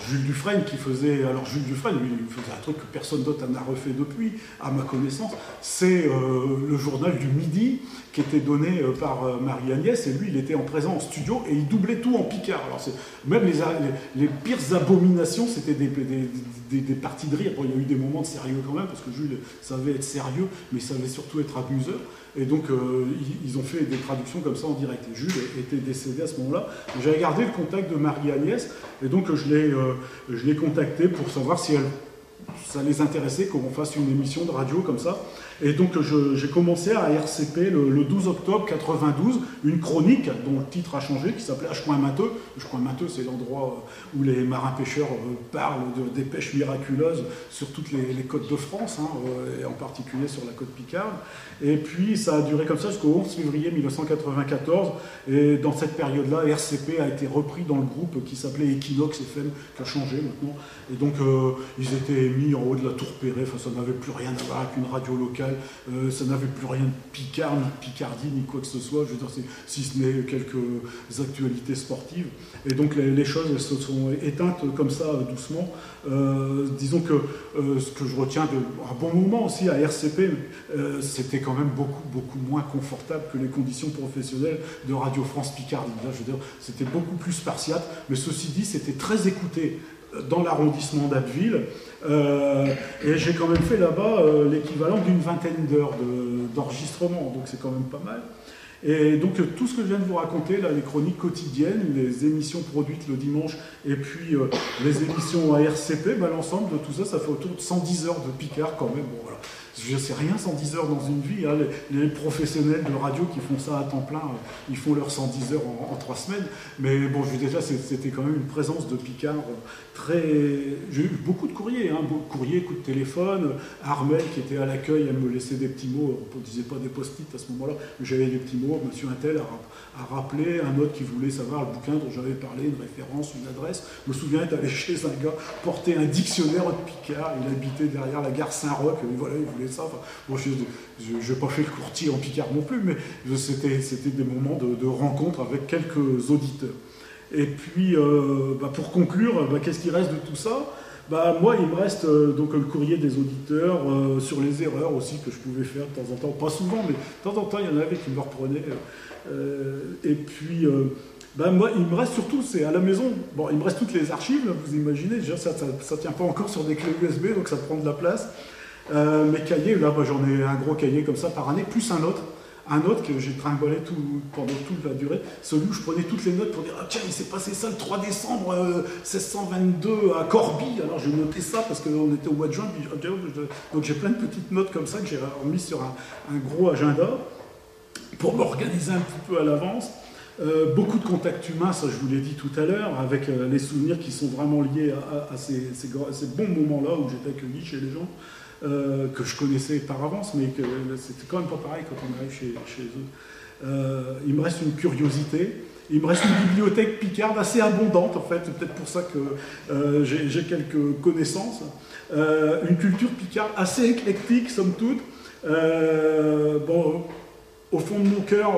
Jules Dufresne qui faisait. Alors Jules Dufresne, lui, il faisait un truc que personne d'autre n'a refait depuis, à ma connaissance. C'est le journal du midi qui était donné par Marie-Agnès. Et lui, il était en présent en studio et il doublait tout en Picard. Alors même les pires abominations, c'était des parties de rire. Bon, il y a eu des moments de sérieux quand même, parce que Jules savait être sérieux, mais il savait surtout être amuseur. Et donc, ils ont fait des traductions comme ça en direct. Et Jules était décédé à ce moment-là. J'avais gardé le contact de Marie-Agnès, et donc je l'ai contactée pour savoir si ça les intéressait qu'on fasse une émission de radio comme ça. Et donc j'ai commencé à RCP le 12 octobre 92, une chronique dont le titre a changé, qui s'appelait H-Mainteux. H-Mainteux, c'est l'endroit où les marins-pêcheurs parlent des pêches miraculeuses sur toutes les côtes de France, hein, et en particulier sur la côte Picarde. Et puis ça a duré comme ça jusqu'au 11 février 1994. Et dans cette période-là, RCP a été repris dans le groupe qui s'appelait Equinox FM, qui a changé maintenant. Et donc ils étaient mis en haut de la Tour Perret, enfin, ça n'avait plus rien à voir avec une radio locale, ça n'avait plus rien de Picard, ni de Picardie, ni quoi que ce soit, je veux dire, si ce n'est quelques actualités sportives. Et donc les choses elles se sont éteintes comme ça, doucement. Disons que ce que je retiens d'un bon moment aussi à RCP, c'était quand même beaucoup moins confortable que les conditions professionnelles de Radio France Picardie. Là, je veux dire, c'était beaucoup plus spartiate, mais ceci dit, c'était très écouté dans l'arrondissement d'Abbeville, et j'ai quand même fait là-bas l'équivalent d'une vingtaine d'heures d'enregistrement, donc c'est quand même pas mal. Et donc tout ce que je viens de vous raconter, là, les chroniques quotidiennes, les émissions produites le dimanche, et puis les émissions à RCP, bah, l'ensemble de tout ça, ça fait autour de 110 heures de Picard quand même. Bon, voilà. Je sais rien, 110 heures dans une vie. Hein. Les professionnels de radio qui font ça à temps plein, ils font leurs 110 heures en 3 semaines. Mais bon, déjà, c'était quand même une présence de Picard très... J'ai eu beaucoup de courriers, hein, beaucoup de courriers, coups de téléphone. Armel, qui était à l'accueil, elle me laissait des petits mots. On ne disait pas des post-it à ce moment-là, mais j'avais des petits mots. Monsieur Untel a rappelé, un autre qui voulait savoir le bouquin dont j'avais parlé, une référence, une adresse. Je me souviens être allé chez un gars porter un dictionnaire de Picard. Il habitait derrière la gare Saint-Roch. Et voilà, il voulait ça. Enfin, bon, je n'ai pas fait le courtier en Picard non plus, mais c'était des moments de rencontre avec quelques auditeurs. Et puis, pour conclure, qu'est-ce qui reste de tout ça? Moi, il me reste donc le courrier des auditeurs sur les erreurs aussi que je pouvais faire de temps en temps. Pas souvent, mais de temps en temps, il y en avait qui me reprenaient. Et puis... moi, il me reste surtout, c'est à la maison, bon, il me reste toutes les archives, là, vous imaginez, déjà, ça tient pas encore sur des clés USB, donc ça prend de la place. Mes cahiers, là, j'en ai un gros cahier comme ça par année, plus un autre que j'ai trimballé pendant toute la durée, celui où je prenais toutes les notes pour dire « Ah tiens, il s'est passé ça le 3 décembre 1622 à Corbie », alors j'ai noté ça parce qu'on était au mois de juin, donc j'ai plein de petites notes comme ça que j'ai remis sur un gros agenda pour m'organiser un petit peu à l'avance. Beaucoup de contacts humains, ça je vous l'ai dit tout à l'heure, avec les souvenirs qui sont vraiment liés à ces bons moments-là où j'étais accueilli chez les gens, que je connaissais par avance, mais que c'était quand même pas pareil quand on arrive chez eux. Il me reste une curiosité, il me reste une bibliothèque picarde assez abondante en fait, c'est peut-être pour ça que j'ai quelques connaissances, une culture picarde assez éclectique somme toute. Au fond de mon cœur,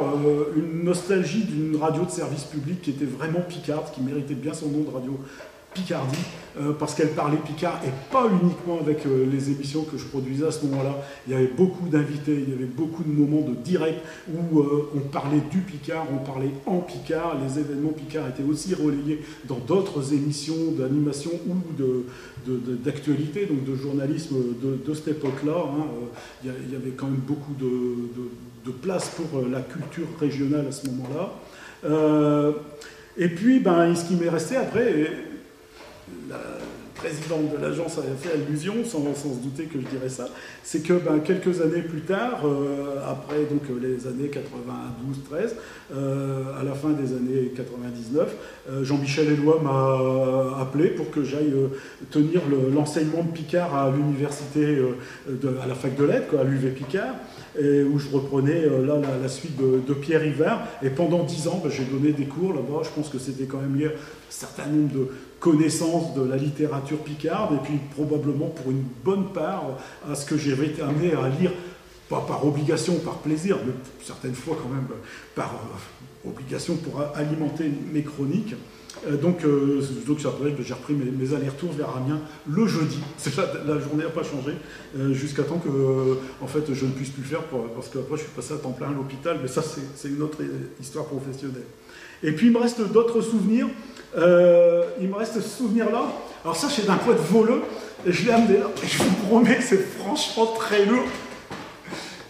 une nostalgie d'une radio de service public qui était vraiment picarde, qui méritait bien son nom de radio Picardie, parce qu'elle parlait Picard et pas uniquement avec les émissions que je produisais à ce moment-là. Il y avait beaucoup d'invités, il y avait beaucoup de moments de direct où on parlait du Picard, on parlait en Picard. Les événements Picard étaient aussi relayés dans d'autres émissions d'animation ou d'actualité, donc de journalisme de cette époque-là. Hein. Il y avait quand même beaucoup de place pour la culture régionale à ce moment-là. Et puis, ce qui m'est resté après... La présidente de l'agence avait fait allusion, sans se douter que je dirais ça, c'est que quelques années plus tard, après donc, les années 92-13, à la fin des années 99, Jean-Michel Éloi m'a appelé pour que j'aille tenir l'enseignement de Picard à l'université, à la fac de lettres, à l'UV Picard, et où je reprenais la suite de Pierre Hivard. Et pendant 10 ans, j'ai donné des cours là-bas. Je pense que c'était quand même lié à un certain nombre de connaissances de la littérature picarde, et puis probablement pour une bonne part à ce que j'avais été amené à lire, pas par obligation, par plaisir, mais certaines fois quand même par obligation pour alimenter mes chroniques. Donc ça veut dire que j'ai repris mes allers-retours vers Amiens le jeudi. La journée n'a pas changé, jusqu'à temps que en fait, je ne puisse plus le faire, parce qu'après je suis passé à temps plein à l'hôpital, mais ça c'est une autre histoire professionnelle. Et puis il me reste d'autres souvenirs. Il me reste ce souvenir-là. Alors ça, c'est d'un poète voleux, et je l'ai amené là, et je vous promets que c'est franchement très lourd.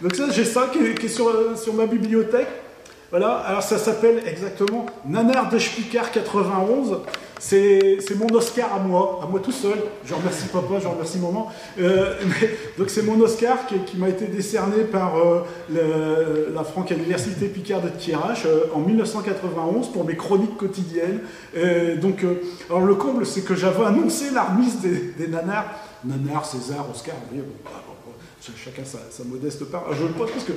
Donc ça, j'ai ça qui est sur ma bibliothèque. Voilà, alors ça s'appelle exactement Nanar de Spicard 91. C'est mon Oscar à moi tout seul. Je remercie papa, je remercie maman. Donc c'est mon Oscar qui m'a été décerné par la Franck Université Picard de Thiérache en 1991 pour mes chroniques quotidiennes. Alors le comble, c'est que j'avais annoncé la remise des nanars. Nanar, César, Oscar, vous voyez, chacun sa modeste part. Alors, je le pose parce que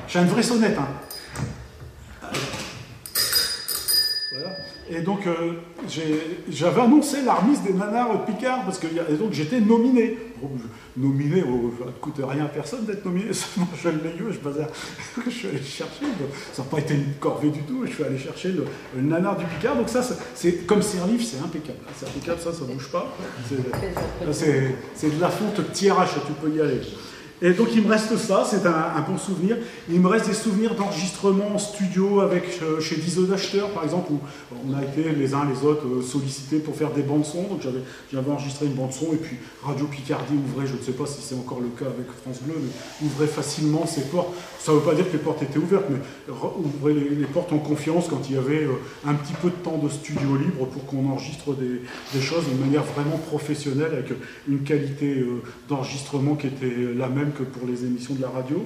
j'ai une vraie sonnette, hein. Voilà. Et donc, j'avais annoncé la remise des nanars Picard, parce que donc j'étais nominé. Bon, nominé, ça ne coûte rien à personne d'être nominé, seulement je l'ai eu, je suis allé chercher. Ça n'a pas été une corvée du tout, je suis allé chercher le nanar du Picard. Donc ça, c'est comme c'est un livre, c'est impeccable. C'est impeccable, ça ne bouge pas. C'est de la fonte Thiérache, tu peux y aller. Et donc il me reste ça, c'est un bon souvenir. Il me reste des souvenirs d'enregistrement en studio chez Dizo Dachter, par exemple, où on a été les uns les autres sollicités pour faire des bandes son. Donc j'avais enregistré une bande son, et puis Radio Picardie ouvrait, je ne sais pas si c'est encore le cas avec France Bleu, mais ouvrait facilement ses portes. Ça ne veut pas dire que les portes étaient ouvertes, mais ouvrait les portes en confiance quand il y avait un petit peu de temps de studio libre pour qu'on enregistre des choses d'une manière vraiment professionnelle, avec une qualité d'enregistrement qui était la même que pour les émissions de la radio.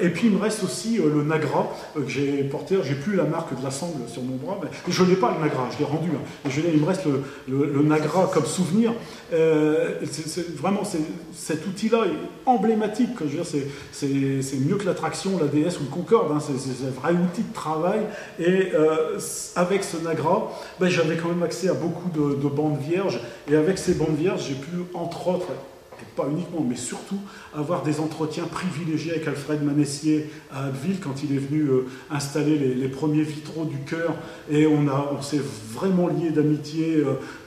Et puis il me reste aussi le Nagra que j'ai porté. J'ai plus la marque de la sangle sur mon bras, mais je n'ai pas le Nagra, je l'ai rendu. Hein. Il me reste le Nagra comme souvenir. Vraiment, cet outil-là est emblématique. Je veux dire, c'est mieux que l'Attraction, la DS ou le Concorde. Hein. C'est un vrai outil de travail. Et avec ce Nagra, j'avais quand même accès à beaucoup de bandes vierges. Et avec ces bandes vierges, j'ai pu, entre autres, et pas uniquement, mais surtout, avoir des entretiens privilégiés avec Alfred Manessier à Abbeville quand il est venu installer les premiers vitraux du chœur, et on s'est vraiment liés d'amitié.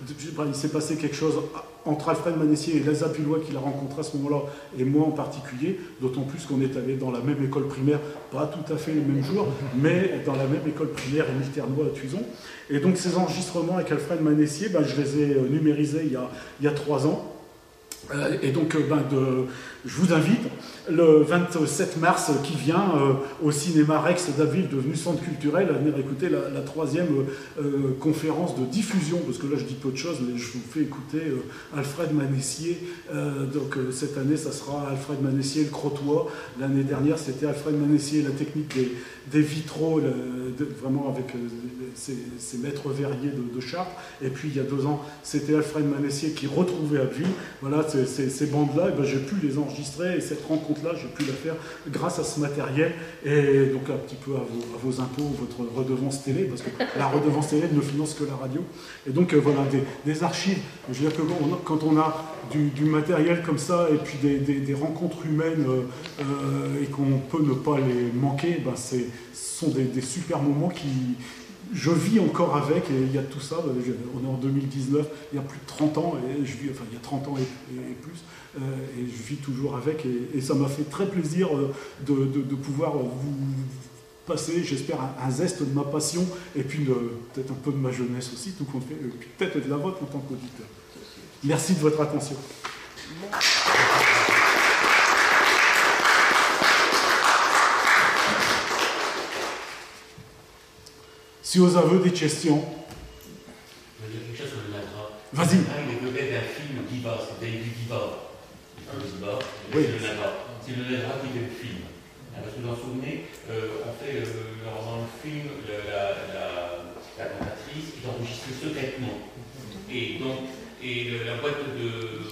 Il s'est passé quelque chose entre Alfred Manessier et les Abbvillois qu'il a rencontré à ce moment-là, et moi en particulier, d'autant plus qu'on est allé dans la même école primaire, pas tout à fait les mêmes jours, mais dans la même école primaire Émile Ternois à Tuizon. Et donc ces enregistrements avec Alfred Manessier, je les ai numérisés il y a 3 ans. Et donc, je vous invite le 27 mars qui vient au cinéma Rex d'Abbeville, devenu centre culturel, à venir écouter la 3e conférence de diffusion, parce que là je dis peu de choses, mais je vous fais écouter Alfred Manessier. Donc cette année, ça sera Alfred Manessier, le Crotoy. L'année dernière, c'était Alfred Manessier, la technique des vitraux, vraiment avec ces maîtres verriers de Chartres. Et puis il y a 2 ans, c'était Alfred Manessier qui retrouvait Abbeville. Voilà, ces bandes-là, j'ai pu les enregistrer, et cette rencontre-là, j'ai pu la faire grâce à ce matériel, et donc un petit peu à vos impôts, votre redevance télé, parce que la redevance télé ne finance que la radio. Et donc voilà, des archives. Je veux dire que quand on a du matériel comme ça, et puis des rencontres humaines, et qu'on peut ne pas les manquer, ce sont des super moments je vis encore avec, et il y a tout ça. On est en 2019, il y a plus de 30 ans, et il y a 30 ans et plus, et je vis toujours avec, et ça m'a fait très plaisir de pouvoir vous passer, j'espère, un zeste de ma passion, et puis peut-être un peu de ma jeunesse aussi, tout compte fait, et puis peut-être de la vôtre en tant qu'auditeur. Merci de votre attention. Si vous avez des questions. Je veux dire quelque chose sur le Nagra. Vas-y. Il est vedette d'un film Diva, c'est David Diva. Diva, Oui. C'est le Nagra. C'est le Nagra qui fait le film. Parce que vous vous en souvenez, on fait dans le film la cantatrice qui est enregistrée secrètement. Et la boîte de